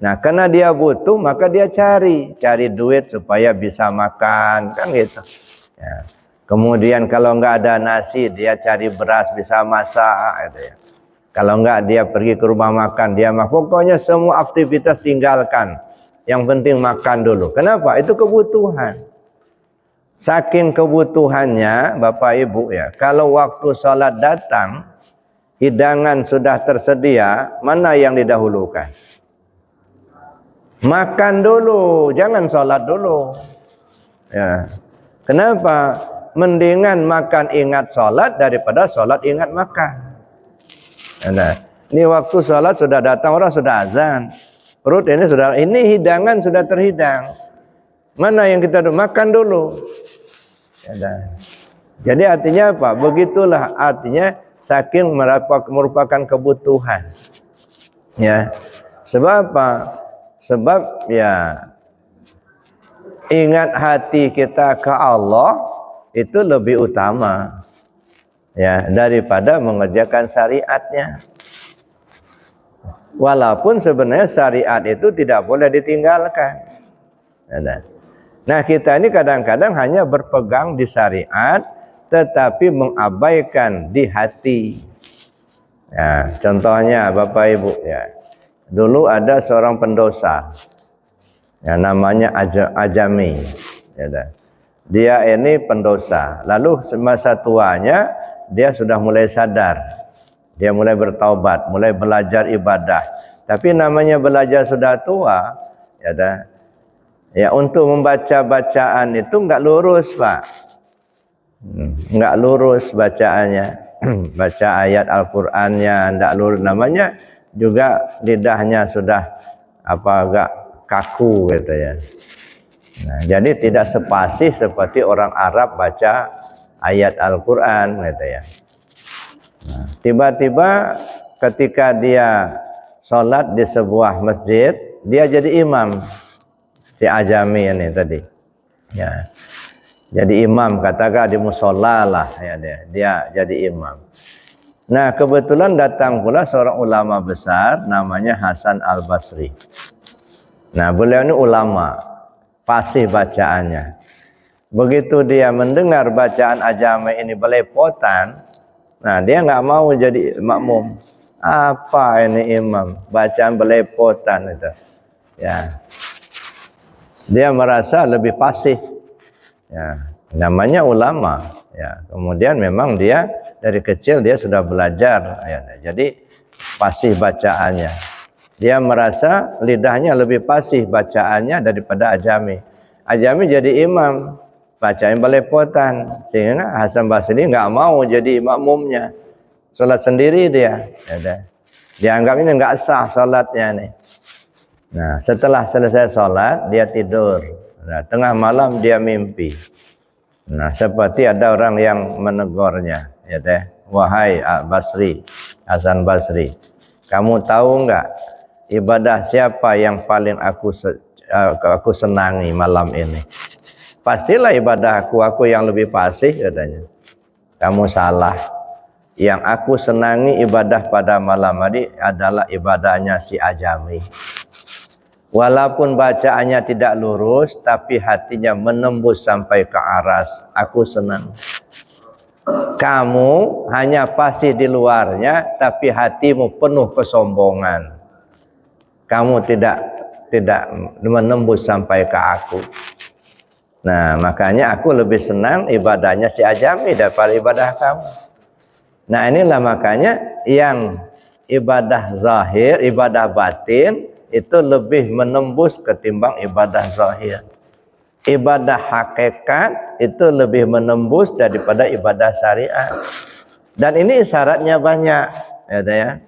Speaker 1: Nah, karena dia butuh, maka dia cari duit supaya bisa makan, kan gitu. Ya. Kemudian kalau enggak ada nasi, dia cari beras bisa masak, gitu ya. Kalau enggak dia pergi ke rumah makan, dia pokoknya semua aktivitas tinggalkan. Yang penting makan dulu. Kenapa? Itu kebutuhan. Saking kebutuhannya, Bapak Ibu ya, kalau waktu sholat datang, hidangan sudah tersedia, mana yang didahulukan? Makan dulu, jangan sholat dulu. Ya. Kenapa? Mendingan makan ingat sholat daripada sholat ingat makan. Nah, ini waktu sholat sudah datang, orang sudah azan. Perut ini hidangan sudah terhidang. Mana yang kita makan dulu? Ya, jadi artinya apa? Begitulah artinya saking merupakan kebutuhan. Ya. Sebab apa? Sebab ya ingat hati kita ke Allah itu lebih utama ya daripada mengerjakan syariatnya. Walaupun sebenarnya syariat itu tidak boleh ditinggalkan. Nah, kita ini kadang-kadang hanya berpegang di syariat tetapi mengabaikan di hati. Ya, contohnya Bapak Ibu ya. Dulu ada seorang pendosa. Ya, namanya Ajami. Ya, dia ini pendosa. Lalu semasa tuanya dia sudah mulai sadar. Dia mulai bertaubat, mulai belajar ibadah. Tapi namanya belajar sudah tua, ya untuk membaca bacaan itu enggak lurus, Pak. Enggak lurus bacaannya. Baca ayat Al-Qur'annya enggak lurus, namanya juga lidahnya sudah agak kaku gitu ya. Nah, jadi tidak sepasih seperti orang Arab baca ayat Al-Qur'an gitu ya. Nah, tiba-tiba ketika dia sholat di sebuah masjid, dia jadi imam. Si Ajami ini tadi. Ya. Jadi imam, katakan di musola lah ya dia jadi imam. Nah, kebetulan datang pula seorang ulama besar namanya Hasan Al-Basri. Nah, beliau ini ulama, fasih bacaannya. Begitu dia mendengar bacaan Ajami ini belepotan, nah dia nggak mau jadi makmum. Apa ini imam? Bacaan belepotan itu. Ya. Dia merasa lebih fasih. Ya, namanya ulama. Ya, kemudian memang dia dari kecil dia sudah belajar. Ya, jadi fasih bacaannya. Dia merasa lidahnya lebih fasih bacaannya daripada ajami. Ajami jadi imam, bacanya belepotan, sehingga Hasan Basri nggak mau jadi makmumnya. Salat sendiri dia. Dianggap ini nggak sah salatnya nih. Nah, setelah selesai salat dia tidur. Nah, tengah malam dia mimpi. Nah, seperti ada orang yang menegurnya, ya teh, wahai Basri, Hasan Basri, kamu tahu nggak ibadah siapa yang paling aku senangi malam ini? Pastilah ibadah aku yang lebih fasih, katanya. Kamu salah. Yang aku senangi ibadah pada malam hari adalah ibadahnya si ajami. Walaupun bacaannya tidak lurus, tapi hatinya menembus sampai ke aras. Aku senang. Kamu hanya fasih di luarnya, tapi hatimu penuh kesombongan. Kamu tidak menembus sampai ke aku. Nah, makanya aku lebih senang ibadahnya si ajami daripada ibadah kamu. Nah, inilah makanya yang ibadah zahir, ibadah batin itu lebih menembus ketimbang ibadah zahir. Ibadah hakikat itu lebih menembus daripada ibadah syariat. Dan ini syaratnya banyak, ya.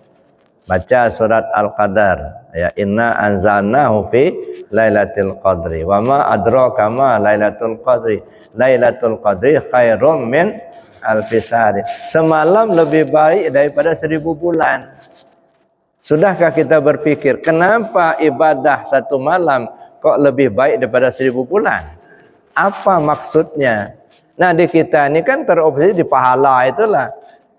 Speaker 1: Baca surat Al-Qadar, ya, inna anzalnahu fi lailatul qadri wa ma adraka ma lailatul qadri. Lailatul qadri khairum min alfi syahr. Semalam lebih baik daripada 1000 bulan. Sudahkah kita berpikir kenapa ibadah satu malam kok lebih baik daripada 1000 bulan? Apa maksudnya? Nah, di kita ini kan terobsesi di pahala itulah.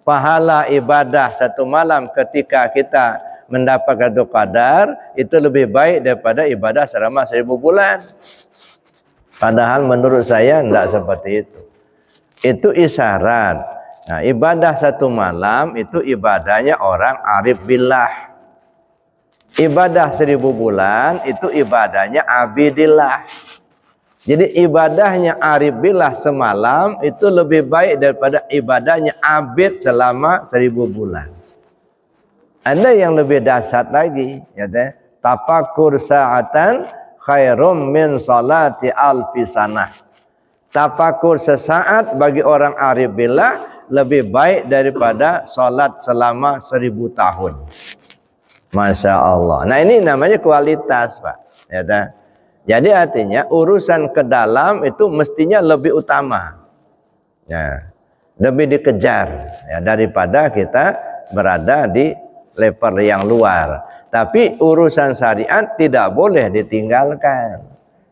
Speaker 1: Pahala ibadah satu malam ketika kita mendapat Lailatul Qadar itu lebih baik daripada ibadah selama 1000 bulan. Padahal menurut saya tidak seperti itu. Itu isyarat. Nah, ibadah satu malam itu ibadahnya orang arif billah. Ibadah 1000 bulan itu ibadahnya abidillah. Jadi ibadahnya arif billah semalam itu lebih baik daripada ibadahnya abid selama 1000 bulan. Ada yang lebih dahsyat lagi, ya teh. Tafakur sa'atan khairum min salati alfi sanah. Tafakur sesaat bagi orang arif billah lebih baik daripada salat selama 1000 tahun. Masya Allah. Nah, ini namanya kualitas, Pak. Ya, tak? Jadi artinya urusan ke dalam itu mestinya lebih utama, ya, lebih dikejar, ya, daripada kita berada di level yang luar. Tapi urusan syariat tidak boleh ditinggalkan,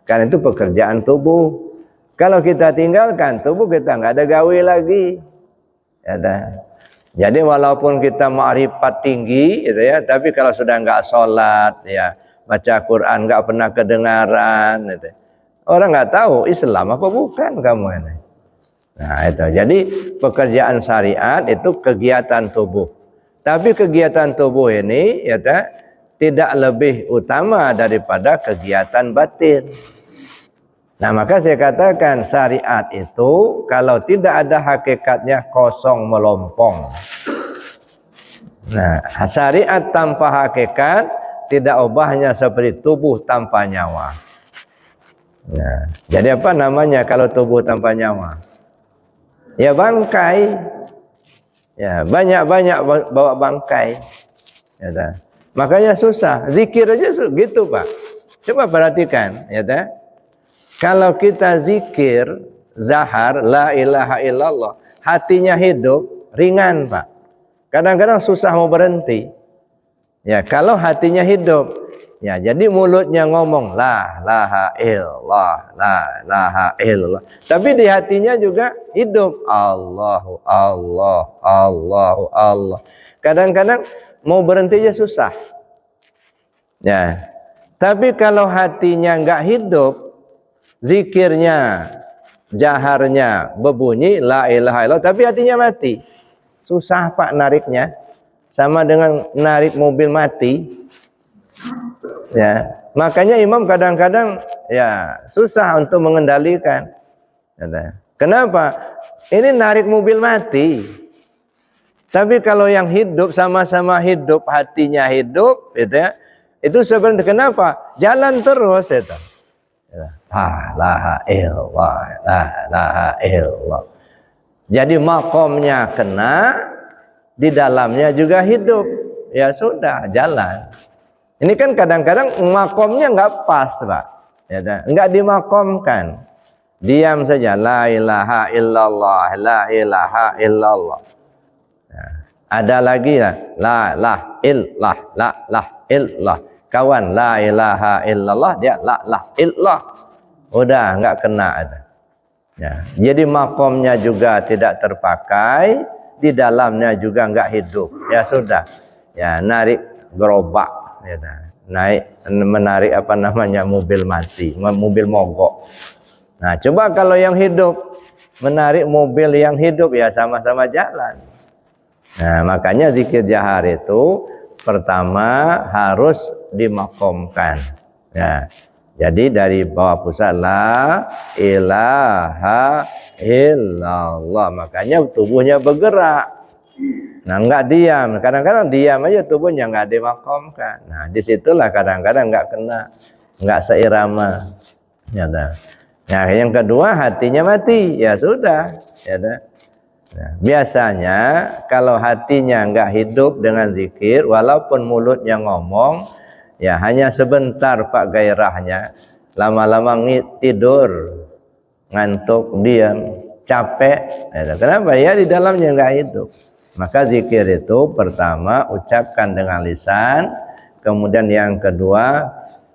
Speaker 1: karena itu pekerjaan tubuh. Kalau kita tinggalkan tubuh, kita nggak ada gawe lagi, ya, tak? Jadi walaupun kita ma'rifat tinggi, gitu ya, tapi kalau sudah nggak sholat, ya, baca Quran nggak pernah kedengaran, gitu, orang nggak tahu Islam apa bukan kamu ini. Nah, itu. Jadi pekerjaan syariat itu kegiatan tubuh. Tapi kegiatan tubuh ini, ya, tidak lebih utama daripada kegiatan batin. Nah, maka saya katakan syariat itu kalau tidak ada hakikatnya kosong melompong. Nah, syariat tanpa hakikat tidak ubahnya seperti tubuh tanpa nyawa. Nah, jadi apa namanya kalau tubuh tanpa nyawa? Ya bangkai. Ya, banyak-banyak bawa bangkai. Ya, makanya susah. Zikir aja gitu, Pak. Coba perhatikan, ya, kalau kita zikir zahar la ilaha illallah, hatinya hidup, ringan, Pak. Kadang-kadang susah mau berhenti. Ya, kalau hatinya hidup, ya, jadi mulutnya ngomong la ilaha illallah, la ilaha illallah. Tapi di hatinya juga hidup Allahu Allah, Allahu Allah. Kadang-kadang mau berhenti aja susah. Ya. Tapi kalau hatinya enggak hidup, zikirnya, jaharnya berbunyi la ilaha illallah, tapi hatinya mati. Susah, Pak, nariknya. Sama dengan narik mobil mati. Ya, makanya imam kadang-kadang ya susah untuk mengendalikan. Kenapa? Ini narik mobil mati. Tapi kalau yang hidup sama-sama hidup, hatinya hidup, gitu ya, Itu sebenarnya kenapa? Jalan terus itu. La ilaha illallah, la ilaha illallah. Jadi makomnya kena, di dalamnya juga hidup. Ya sudah, jalan. Ini kan kadang-kadang makomnya nggak pas, Pak. Ya, nggak dimakomkan. Diam saja, la ilaha illallah, la ilaha illallah. Nah, ada lagi la illah, la illah. Kawan la ilaha illallah, dia la illallah. Udah nggak kena ada. Ya, jadi makomnya juga tidak terpakai, di dalamnya juga nggak hidup. Ya sudah, ya narik gerobak, ya, menarik apa namanya mobil mati, mobil mogok. Nah, coba kalau yang hidup menarik mobil yang hidup, ya sama-sama jalan. Nah, makanya zikir jahar itu pertama harus dimakomkan. Ya. Jadi dari bawah pusat la ilaha illallah. Makanya tubuhnya bergerak. Nah, enggak diam. Kadang-kadang diam aja tubuhnya enggak dimakomkan. Nah, disitulah kadang-kadang enggak kena, enggak seirama. Ya, nah, yang kedua hatinya mati. Ya sudah. Ya, nah. Nah, biasanya kalau hatinya enggak hidup dengan zikir, walaupun mulutnya ngomong, ya hanya sebentar Pak gairahnya, lama-lama tidur, ngantuk, diam, capek. Kenapa? Ya di dalamnya enggak hidup. Maka zikir itu pertama ucapkan dengan lisan, kemudian yang kedua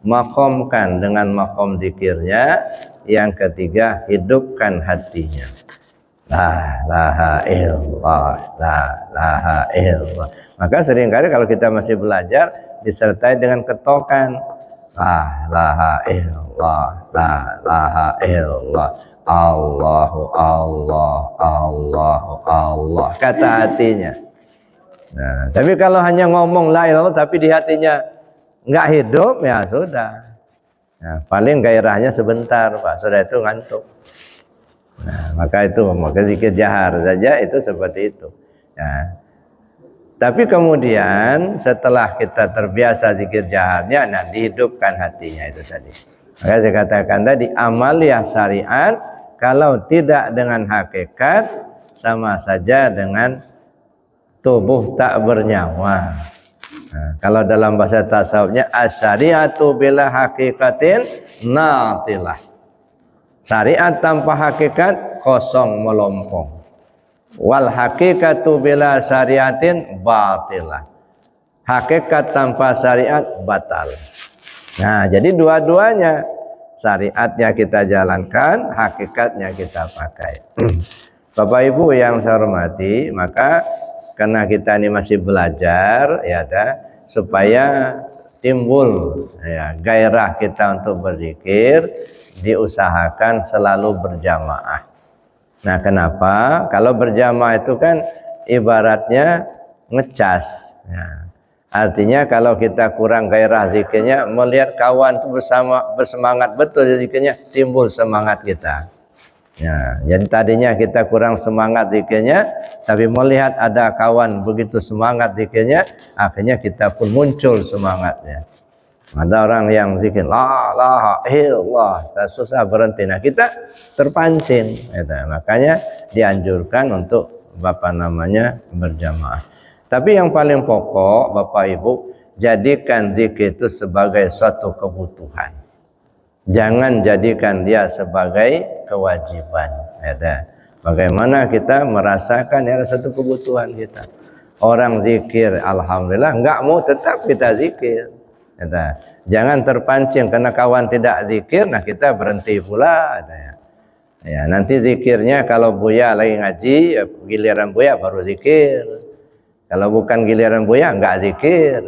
Speaker 1: makomkan dengan makom zikirnya, yang ketiga hidupkan hatinya. La ilaha illallah, la ilaha illallah. Maka seringkali kalau kita masih belajar disertai dengan ketokan, la ilaha illallah, la ilaha illallah, Allahu Allah, Allahu Allah, kata hatinya. Nah, tapi kalau hanya ngomong la ilaha tapi di hatinya nggak hidup, ya sudah. Nah, paling gairahnya sebentar, Pak, sudah itu ngantuk. Nah, maka zikir jahar saja itu seperti itu. Ya. Tapi kemudian setelah kita terbiasa zikir jaharnya, nah dihidupkan hatinya itu tadi. Maka saya katakan tadi, amalia syariat kalau tidak dengan hakikat sama saja dengan tubuh tak bernyawa. Nah, kalau dalam bahasa tasawufnya asyariatu bila hakikatin natilah. Syariat tanpa hakikat kosong melompong. Wal hakikatu bila syariatin batilah. Hakikat tanpa syariat batal. Nah, jadi dua-duanya, syariatnya kita jalankan, hakikatnya kita pakai. Bapak Ibu yang saya hormati, maka karena kita ini masih belajar, ya, supaya timbul ya gairah kita untuk berzikir, diusahakan selalu berjamaah. Nah, kenapa? Kalau berjamaah itu kan ibaratnya ngecas. Ya. Artinya kalau kita kurang gairah zikirnya, melihat kawan itu bersemangat betul zikirnya, timbul semangat kita. Ya, jadi tadinya kita kurang semangat zikirnya, tapi melihat ada kawan begitu semangat zikirnya, akhirnya kita pun muncul semangatnya. Ada orang yang zikir la ilaha illallah, susah berhenti. Nah, kita terpancing. Makanya dianjurkan untuk berjamaah. Tapi yang paling pokok, Bapak Ibu, jadikan zikir itu sebagai suatu kebutuhan. Jangan jadikan dia sebagai kewajiban. Bagaimana kita merasakan ada satu kebutuhan kita. Orang zikir, alhamdulillah, enggak mau tetap kita zikir. Jangan terpancing karena kawan tidak zikir, nah kita berhenti pula. Ya, nanti zikirnya kalau Buya lagi ngaji, giliran Buya baru zikir. Kalau bukan giliran Buya enggak zikir.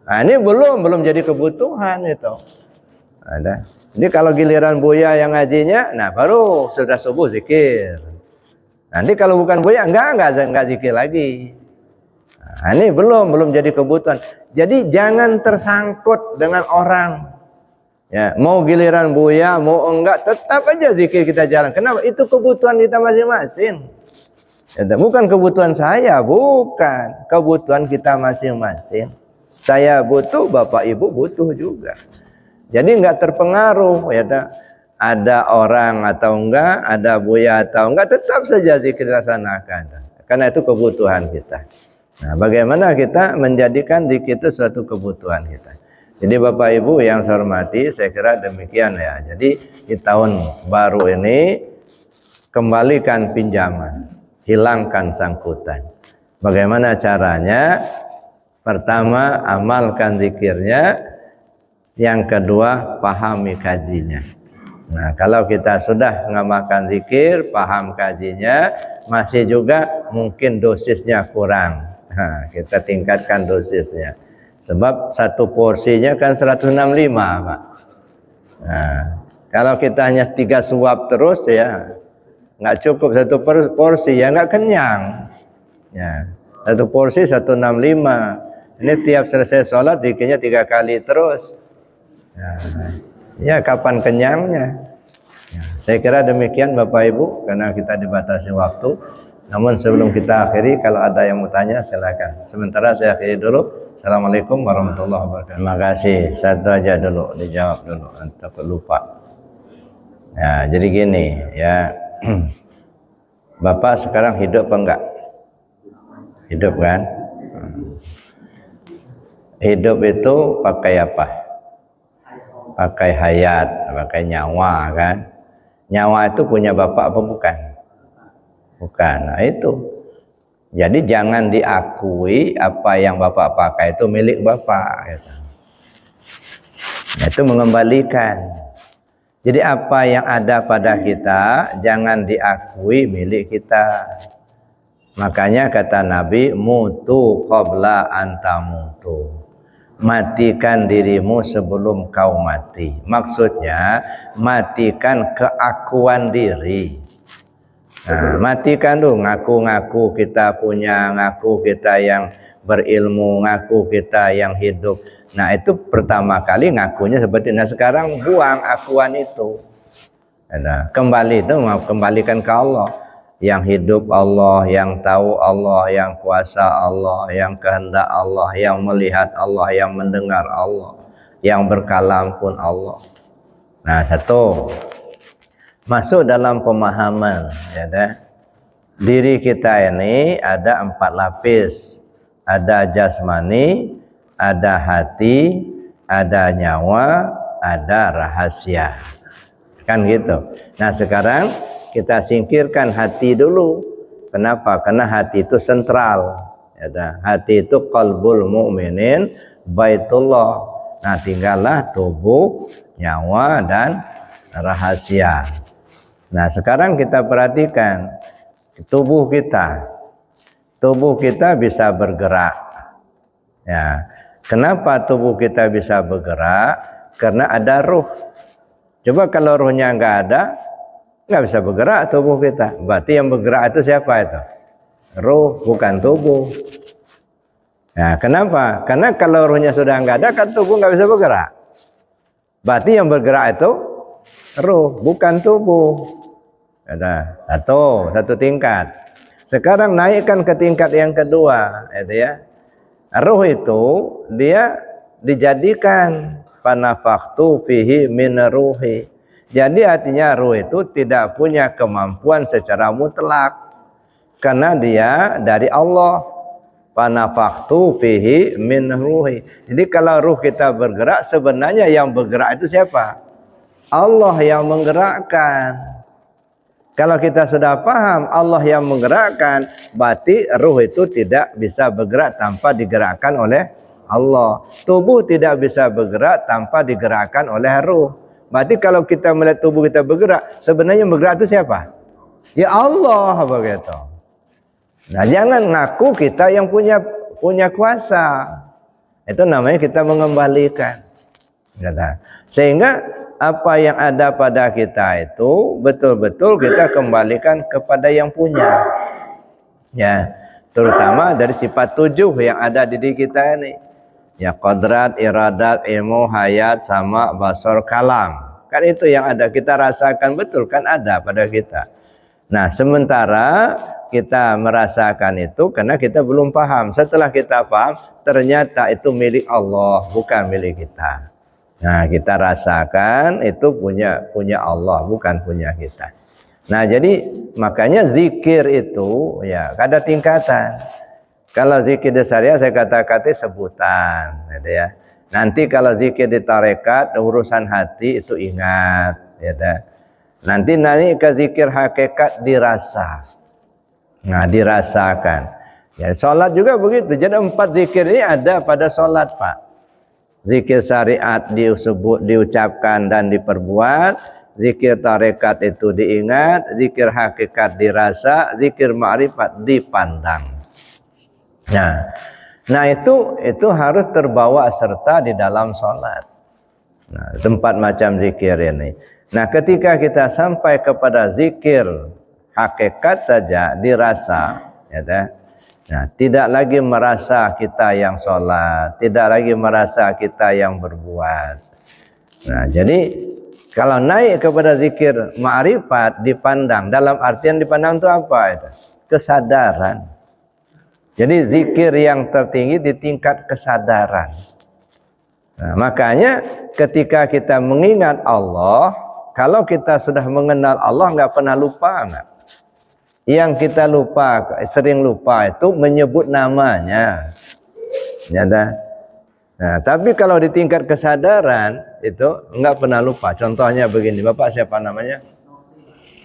Speaker 1: Nah, ini belum jadi kebutuhan itu. Jadi kalau giliran Buya yang ngajinya, nah baru sudah subuh zikir. Nanti kalau bukan Buya enggak zikir lagi. Nah, ini belum jadi kebutuhan. Jadi jangan tersangkut dengan orang. Ya, mau giliran Buya, mau enggak, tetap aja zikir kita jalan. Kenapa? Itu kebutuhan kita masing-masing. Ya, bukan kebutuhan saya, bukan. Kebutuhan kita masing-masing. Saya butuh, bapak ibu butuh juga. Jadi nggak terpengaruh ya tak? Ada orang atau enggak, ada buaya atau enggak, tetap saja zikir laksanakan. Karena itu kebutuhan kita. Nah, bagaimana kita menjadikan zikir itu suatu kebutuhan kita. Jadi Bapak Ibu yang saya hormati, saya kira demikian ya. Jadi di tahun baru ini kembalikan pinjaman, hilangkan sangkutan. Bagaimana caranya? Pertama, amalkan zikirnya. Yang kedua, pahami kajinya. Nah, kalau kita sudah mengamalkan zikir, paham kajinya, masih juga mungkin dosisnya kurang. Nah, kita tingkatkan dosisnya. Sebab satu porsinya kan 165, Pak. Nah, kalau kita hanya 3 suap terus ya, nggak cukup satu porsi, ya nggak kenyang. Ya, satu porsi 165. Ini tiap selesai sholat zikirnya 3 kali terus. Ya, kapan kenyangnya? Ya, saya kira demikian Bapak Ibu, karena kita dibatasi waktu. Namun sebelum kita akhiri, kalau ada yang mau tanya silakan. Sementara saya akhiri dulu. Assalamualaikum warahmatullahi wabarakatuh. Terima kasih. Satu aja dulu, dijawab dulu. Takut lupa. Ya, jadi gini ya. Bapak sekarang hidup apa enggak? Hidup kan? Hidup itu pakai apa? Pakai hayat, pakai nyawa kan? Nyawa itu punya bapak apa bukan? Bukan. Nah itu. Jadi jangan diakui apa yang bapak pakai itu milik bapak. Gitu. Nah, itu mengembalikan. Jadi apa yang ada pada kita jangan diakui milik kita. Makanya kata Nabi, mutu qabla antamutu. Matikan dirimu sebelum kau mati. Maksudnya matikan keakuan diri. Nah, matikan tuh ngaku-ngaku kita punya, ngaku kita yang berilmu, ngaku kita yang hidup. Nah itu pertama kali ngakunya seperti. Nah sekarang buang akuan itu. Nah, kembali itu kembalikan ke Allah. Yang hidup Allah, yang tahu Allah, yang kuasa Allah, yang kehendak Allah, yang melihat Allah, yang mendengar Allah, yang berkalam pun Allah. Nah satu, masuk dalam pemahaman ya dah. Diri kita ini ada 4 lapis. Ada jasmani, ada hati, ada nyawa, ada rahasia. Kan gitu. Nah sekarang kita singkirkan hati dulu. Kenapa? Karena hati itu sentral. Ya dah. Hati itu qalbul mu'minin baitullah. Nah tinggallah tubuh, nyawa, dan rahasia. Nah sekarang kita perhatikan tubuh kita. Tubuh kita bisa bergerak. Ya. Kenapa tubuh kita bisa bergerak? Karena ada ruh. Coba kalau ruhnya nggak ada, nggak bisa bergerak tubuh kita. Berarti yang bergerak itu siapa itu? Ruh, bukan tubuh. Nah, kenapa? Karena kalau ruhnya sudah nggak ada, kan tubuh nggak bisa bergerak. Berarti yang bergerak itu ruh, bukan tubuh. Ada satu tingkat. Sekarang naikkan ke tingkat yang kedua, itu ya. Ruh itu dia dijadikan panafakhtu fihi min ruhi. Jadi artinya ruh itu tidak punya kemampuan secara mutlak karena dia dari Allah. Panafakhtu fihi min ruhi. Jadi kalau ruh kita bergerak, sebenarnya yang bergerak itu siapa? Allah yang menggerakkan. Kalau kita sudah paham Allah yang menggerakkan, berarti ruh itu tidak bisa bergerak tanpa digerakkan oleh Allah. Tubuh tidak bisa bergerak tanpa digerakkan oleh ruh. Berarti kalau kita melihat tubuh kita bergerak, sebenarnya yang bergerak itu siapa? Ya Allah begitu. Nah, jangan ngaku kita yang punya kuasa. Itu namanya kita mengembalikan. Sehingga apa yang ada pada kita itu betul-betul kita kembalikan kepada yang punya. Ya, terutama dari sifat 7 yang ada di diri kita ini. Ya, qadrat, iradat, ilmu, hayat, sama, basar, kalam. Kan itu yang ada, kita rasakan betul kan ada pada kita. Nah, sementara kita merasakan itu karena kita belum paham. Setelah kita paham, ternyata itu milik Allah, bukan milik kita. Nah, kita rasakan itu punya Allah, bukan punya kita. Nah, jadi makanya zikir itu ya ada tingkatan. Kalau zikir di syariah saya kata-kata sebutan, gitu ya. Nanti kalau zikir di tarekat urusan hati itu ingat, ya. Nanti ke zikir hakikat dirasa. Nah, dirasakan. Ya, sholat juga begitu. Jadi 4 zikir ini ada pada sholat, Pak. Zikir syariat disebut, diucapkan dan diperbuat. Zikir tarekat itu diingat. Zikir hakikat dirasa. Zikir ma'rifat dipandang. Nah itu harus terbawa serta di dalam sholat. Nah, 4 macam zikir ini. Nah, ketika kita sampai kepada zikir hakikat saja dirasa, ya, nah, tidak lagi merasa kita yang sholat, tidak lagi merasa kita yang berbuat. Nah, jadi kalau naik kepada zikir ma'rifat dipandang, dalam artian dipandang itu apa itu? Kesadaran. Jadi zikir yang tertinggi di tingkat kesadaran. Nah, makanya ketika kita mengingat Allah, kalau kita sudah mengenal Allah nggak pernah lupa nggak? Yang kita lupa, sering lupa itu menyebut namanya. Ya, nah, tapi kalau di tingkat kesadaran itu nggak pernah lupa. Contohnya begini, Bapak siapa namanya?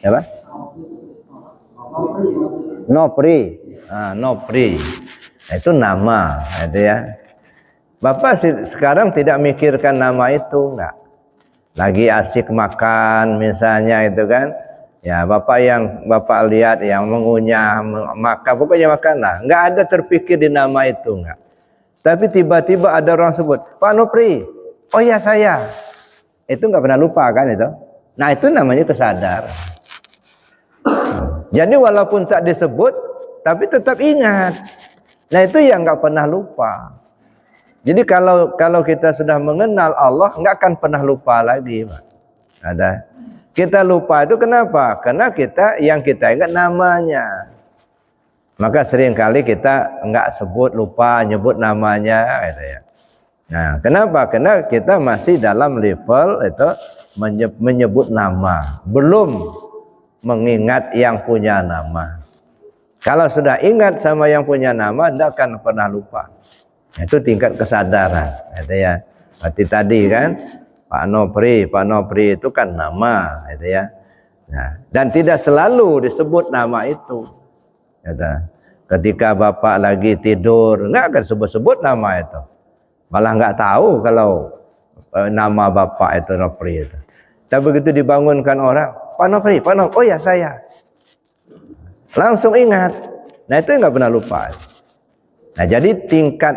Speaker 1: Siapa? Nopri. Nopri. Nah, itu nama, itu ya. Bapak sekarang tidak mikirkan nama itu, enggak. Lagi asik makan misalnya itu kan. Ya, Bapak lihat yang mengunyah, makan, pokoknya makan lah. Enggak ada terpikir di nama itu, enggak. Tapi tiba-tiba ada orang sebut, Pak Nopri. Oh ya saya. Itu enggak pernah lupa kan itu. Nah, itu namanya kesadaran. Jadi walaupun tak disebut tapi tetap ingat. Nah, itu yang nggak pernah lupa. Jadi kalau kita sudah mengenal Allah, nggak akan pernah lupa lagi, Pak. Ada. Kita lupa itu kenapa? Karena yang kita ingat namanya. Maka seringkali kita nggak lupa nyebut namanya, gitu ya. Nah, kenapa? Karena kita masih dalam level itu menyebut nama, belum mengingat yang punya nama. Kalau sudah ingat sama yang punya nama, tidak akan pernah lupa. Itu tingkat kesadaran, gitu ya. Berarti tadi kan, Pak Nopri itu kan nama, gitu ya. Nah, dan tidak selalu disebut nama itu. Gitu. Ketika Bapak lagi tidur, nggak akan sebut-sebut nama itu. Malah nggak tahu kalau nama Bapak itu Nopri itu. Tapi begitu dibangunkan orang, Pak Nopri, oh ya saya. Langsung ingat. Nah, itu nggak pernah lupa. Nah, jadi tingkat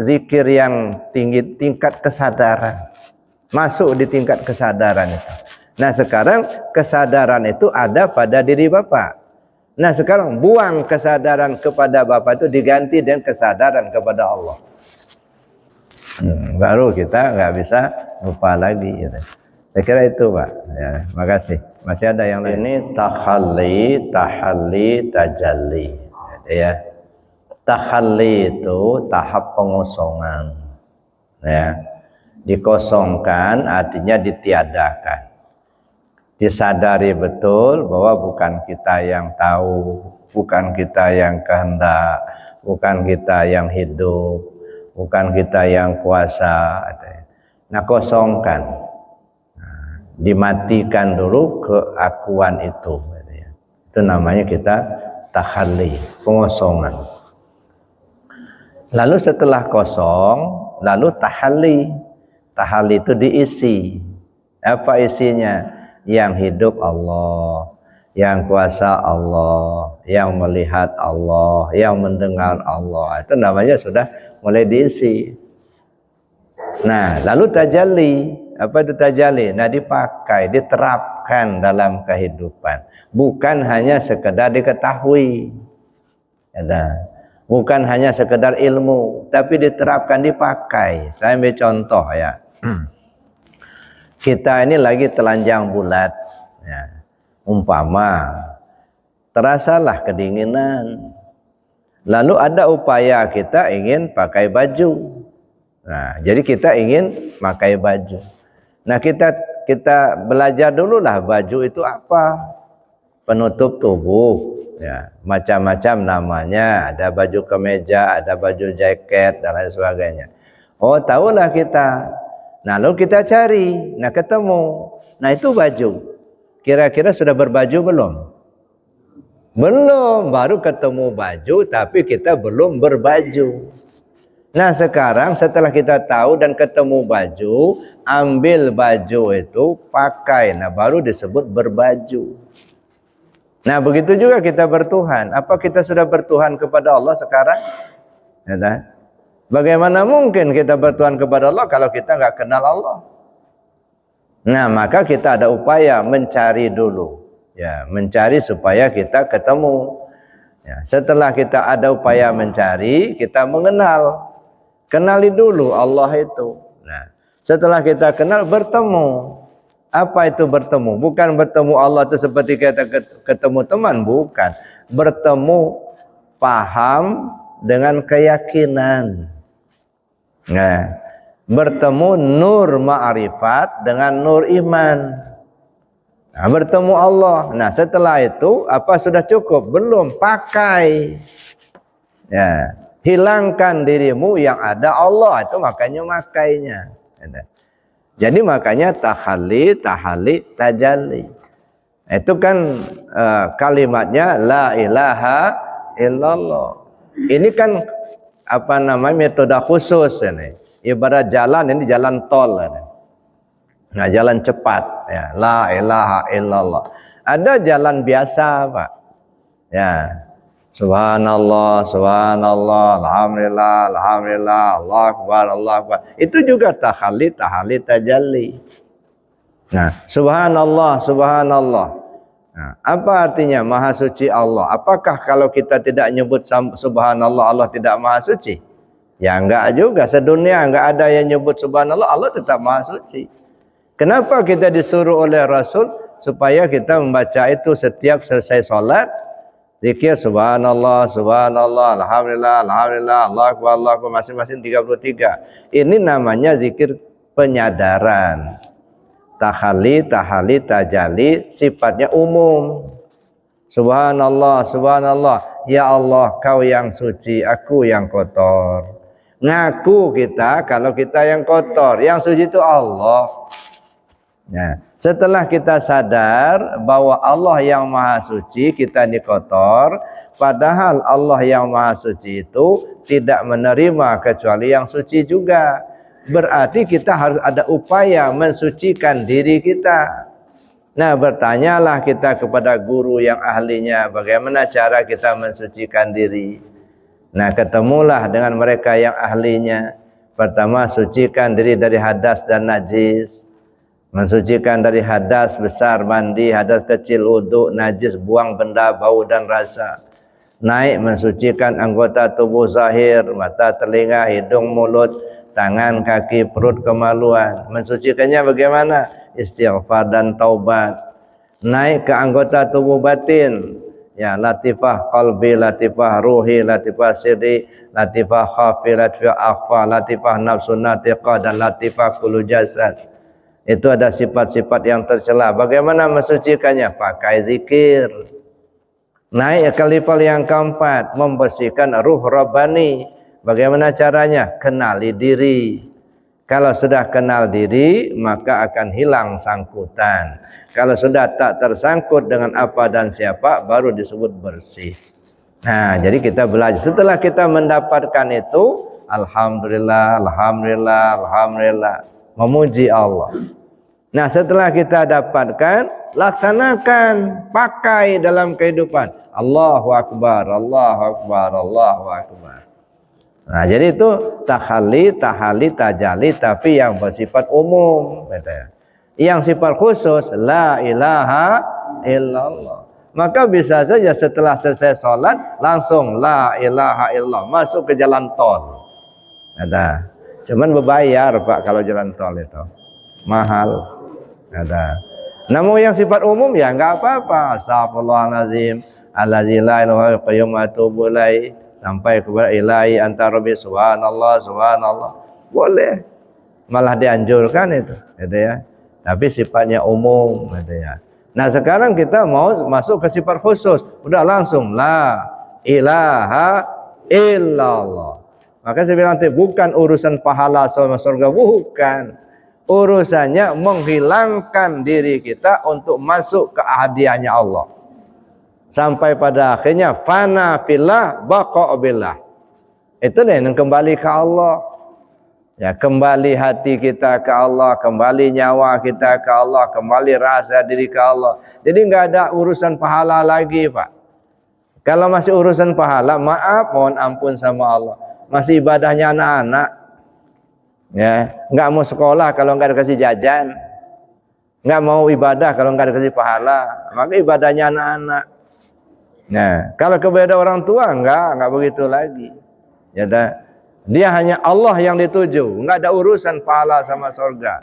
Speaker 1: zikir yang tinggi, tingkat kesadaran. Masuk di tingkat kesadaran itu. Nah, sekarang kesadaran itu ada pada diri Bapak. Nah, sekarang buang kesadaran kepada Bapak itu diganti dengan kesadaran kepada Allah. Baru kita nggak bisa lupa lagi. Gitu. Saya kira itu, Pak. Ya, makasih. Masih ada yang lain. Ini tahalli, tajalli. Ya. Tahalli itu tahap pengosongan. Ya. Dikosongkan artinya ditiadakan. Disadari betul bahwa bukan kita yang tahu, bukan kita yang kehendak, bukan kita yang hidup, bukan kita yang kuasa. Nah, kosongkan. Dimatikan dulu keakuan itu. Itu namanya kita tahalli, pengosongan. Lalu setelah kosong, lalu tahalli. Tahalli itu diisi. Apa isinya? Yang hidup Allah, yang kuasa Allah, yang melihat Allah, yang mendengar Allah. Itu namanya sudah mulai diisi. Nah, lalu tajalli. Apa itu tajalli? Nah, dipakai, diterapkan dalam kehidupan. Bukan hanya sekedar diketahui. Ya, bukan hanya sekedar ilmu, tapi diterapkan, dipakai. Saya ambil contoh ya. Kita ini lagi telanjang bulat. Ya. Umpama terasalah kedinginan. Lalu ada upaya kita ingin pakai baju. Nah, jadi kita ingin pakai baju. Nah, kita belajar dululah baju itu apa. Penutup tubuh, ya, macam-macam namanya. Ada baju kemeja, ada baju jaket dan lain sebagainya. Oh, tahulah kita. Nah, lalu kita cari. Nah, ketemu. Nah, itu baju. Kira-kira sudah berbaju belum? Belum, baru ketemu baju tapi kita belum berbaju. Nah, sekarang setelah kita tahu dan ketemu baju, ambil baju itu, pakai. Nah, baru disebut berbaju. Nah, begitu juga kita bertuhan. Apa kita sudah bertuhan kepada Allah sekarang? Ya, bagaimana mungkin kita bertuhan kepada Allah kalau kita nggak kenal Allah? Nah, maka kita ada upaya mencari dulu. Ya, mencari supaya kita ketemu. Ya, setelah kita ada upaya mencari, kita mengenal. Kenali dulu Allah itu. Nah, setelah kita kenal, bertemu. Apa itu bertemu? Bukan bertemu Allah itu seperti kita ketemu teman, bukan. Bertemu paham dengan keyakinan. Nah, bertemu nur ma'rifat dengan nur iman. Nah, bertemu Allah. Nah, setelah itu apa sudah cukup? Belum, pakai. Ya, hilangkan dirimu yang ada Allah, itu makanya makainya. Jadi makanya tahalli, tajalli. Itu kan kalimatnya la ilaha illallah. Ini kan apa namanya metode khusus ini. Ibarat jalan, ini jalan tol. Nah, jalan cepat, ya, la ilaha illallah. Ada jalan biasa, Pak. Ya. Subhanallah, subhanallah, alhamdulillah, alhamdulillah, Allahu akbar, Allahu akbar. Itu juga tahalli, tajalli. Nah, subhanallah, subhanallah. Nah, apa artinya maha suci Allah? Apakah kalau kita tidak nyebut subhanallah Allah tidak maha suci? Ya enggak juga, sedunia enggak ada yang nyebut subhanallah, Allah tetap maha suci. Kenapa kita disuruh oleh Rasul supaya kita membaca itu setiap selesai sholat? Zikir subhanallah, subhanallah, alhamdulillah, alhamdulillah, Allahu akbar, Allahu akbar, masing-masing 33. Ini namanya zikir penyadaran. Tahalli, tajalli sifatnya umum. Subhanallah, subhanallah, ya Allah, kau yang suci, aku yang kotor. Ngaku kita kalau kita yang kotor, yang suci itu Allah. Nah, setelah kita sadar bahwa Allah yang maha suci, kita ini kotor, padahal Allah yang maha suci itu tidak menerima kecuali yang suci juga. Berarti kita harus ada upaya mensucikan diri kita. Nah, bertanyalah kita kepada guru yang ahlinya, bagaimana cara kita mensucikan diri. Nah, ketemulah dengan mereka yang ahlinya. Pertama, sucikan diri dari hadas dan najis. Mensucikan dari hadas besar mandi, hadas kecil wudu, najis buang benda bau dan rasa. Naik mensucikan anggota tubuh zahir, mata, telinga, hidung, mulut, tangan, kaki, perut, kemaluan. Mensucikannya bagaimana? Istighfar dan taubat. Naik ke anggota tubuh batin. Ya, latifah qalbi, latifah ruhi, latifah sirri, latifah khafi, latifah akhfa, latifah nafsu natiqah, dan latifah kullu jasad. Itu ada sifat-sifat yang tercela. Bagaimana mensucikannya? Pakai zikir. Naik ke level yang keempat, membersihkan ruh rabbani. Bagaimana caranya? Kenali diri. Kalau sudah kenal diri, maka akan hilang sangkutan. Kalau sudah tak tersangkut dengan apa dan siapa, baru disebut bersih. Nah, jadi kita belajar. Setelah kita mendapatkan itu, alhamdulillah, alhamdulillah, alhamdulillah. Memuji Allah. Nah, setelah kita dapatkan, laksanakan, pakai dalam kehidupan. Allahu akbar, Allahu akbar, Allahu akbar. Nah, jadi itu tahalli, tajalli, tapi yang bersifat umum. Yang sifat khusus, la ilaha illallah. Maka bisa saja setelah selesai sholat, langsung la ilaha illallah, masuk ke jalan tol. Ada. Cuman berbayar, Pak, kalau jalan tol itu. Mahal. Ada. Namun yang sifat umum ya enggak apa-apa. Astagfirullahaladzim, allazi la ilaha illa qayyum atubu ilaih, sampai kepada ilahi anta rabbi subhanallah subhanallah. Boleh. Malah dianjurkan itu, gitu ya. Tapi sifatnya umum, gitu ya. Nah, sekarang kita mau masuk ke sifat khusus. Udah langsung la ilaha illallah. Maka saya bilang bukan urusan pahala sama surga, bukan. Urusannya menghilangkan diri kita untuk masuk ke hadiahnya Allah. Sampai pada akhirnya fana fillah baqa billah. Itu yang kembali ke Allah. Ya, kembali hati kita ke Allah, kembali nyawa kita ke Allah, kembali rasa diri ke Allah. Jadi nggak ada urusan pahala lagi, Pak. Kalau masih urusan pahala, maaf, mohon ampun sama Allah. Masih ibadahnya anak-anak. Ya, nggak mau sekolah kalau nggak dikasih jajan. Nggak mau ibadah kalau nggak dikasih pahala. Maka ibadahnya anak-anak. Nah, kalau kepada orang tua nggak begitu lagi. Ya, dia hanya Allah yang dituju, nggak ada urusan pahala sama surga.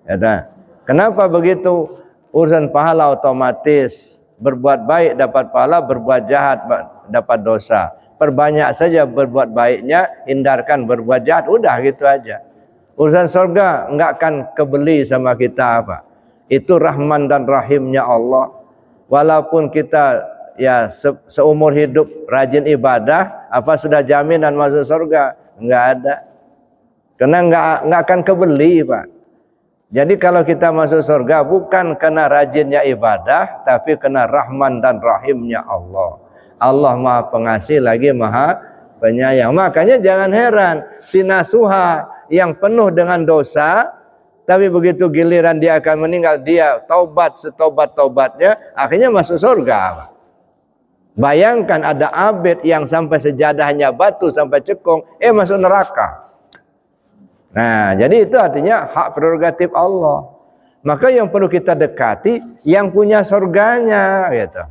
Speaker 1: Ya, kenapa begitu? Urusan pahala otomatis, berbuat baik dapat pahala, berbuat jahat dapat dosa. Perbanyak saja berbuat baiknya, hindarkan berbuat jahat, udah gitu aja. Urusan surga nggak akan kebeli sama kita, Pak. Itu rahman dan rahimnya Allah. Walaupun kita ya seumur hidup rajin ibadah, apa sudah jaminan masuk surga? Enggak ada. Karena enggak akan kebeli, Pak. Jadi kalau kita masuk surga bukan karena rajinnya ibadah, tapi karena rahman dan rahimnya Allah. Allah Maha Pengasih lagi Maha Penyayang. Makanya jangan heran si nasuha yang penuh dengan dosa, tapi begitu giliran dia akan meninggal, dia taubat setobat-tobatnya, akhirnya masuk surga, Pak. Bayangkan ada abid yang sampai sejadahnya batu sampai cekung, masuk neraka. Nah, jadi itu artinya hak prerogatif Allah. Maka yang perlu kita dekati yang punya surganya, gitu.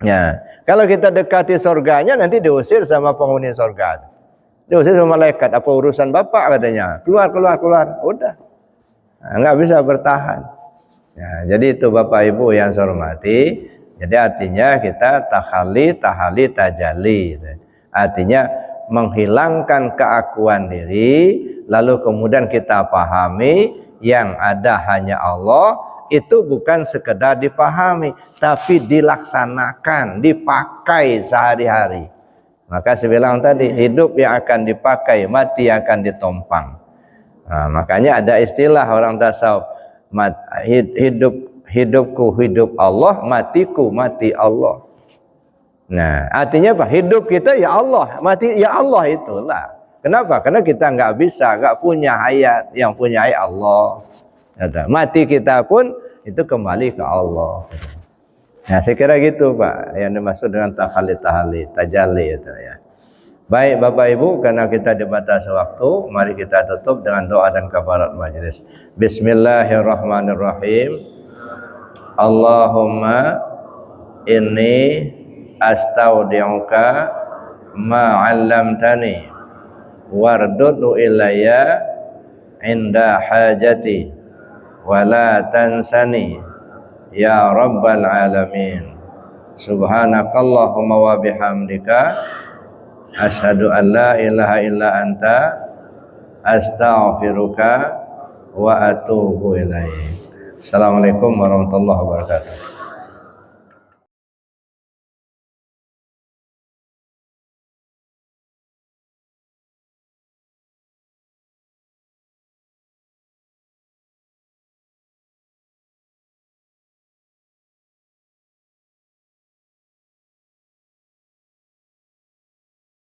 Speaker 1: Ya, kalau kita dekati surganya nanti diusir sama penghuni surga. Diusir sama malaikat, apa urusan bapak katanya. Keluar. Udah. Nah, nggak bisa bertahan. Ya, jadi itu Bapak Ibu yang saya hormati. Jadi artinya kita tahalli, tajalli. Artinya menghilangkan keakuan diri, lalu kemudian kita pahami yang ada hanya Allah. Itu bukan sekedar dipahami, tapi dilaksanakan, dipakai sehari-hari. Maka saya bilang tadi, hidup yang akan dipakai, mati yang akan ditompang. Nah, makanya ada istilah orang tasawuf, hidupku hidup Allah, matiku mati Allah. Nah, artinya apa? Hidup kita ya Allah, mati ya Allah, itulah. Kenapa? Karena kita nggak bisa, nggak punya hayat, yang punya hayat Allah. Mati kita pun itu kembali ke Allah. Nah, saya kira gitu, Pak, yang dimaksud dengan tahalli, tajalli itu ya. Baik Bapak Ibu, karena kita dibatasi waktu, mari kita tutup dengan doa dan kafarat majelis. Bismillahirrahmanirrahim. Allahumma inni astaudi'uka ma 'allamtani wardudu ilayya inda hajati wala tansani ya rabbal alamin. Subhanakallahumma wa bihamdika asyhadu an la ilaha illa anta astaghfiruka wa atubu ilaik. Assalamualaikum warahmatullahi wabarakatuh.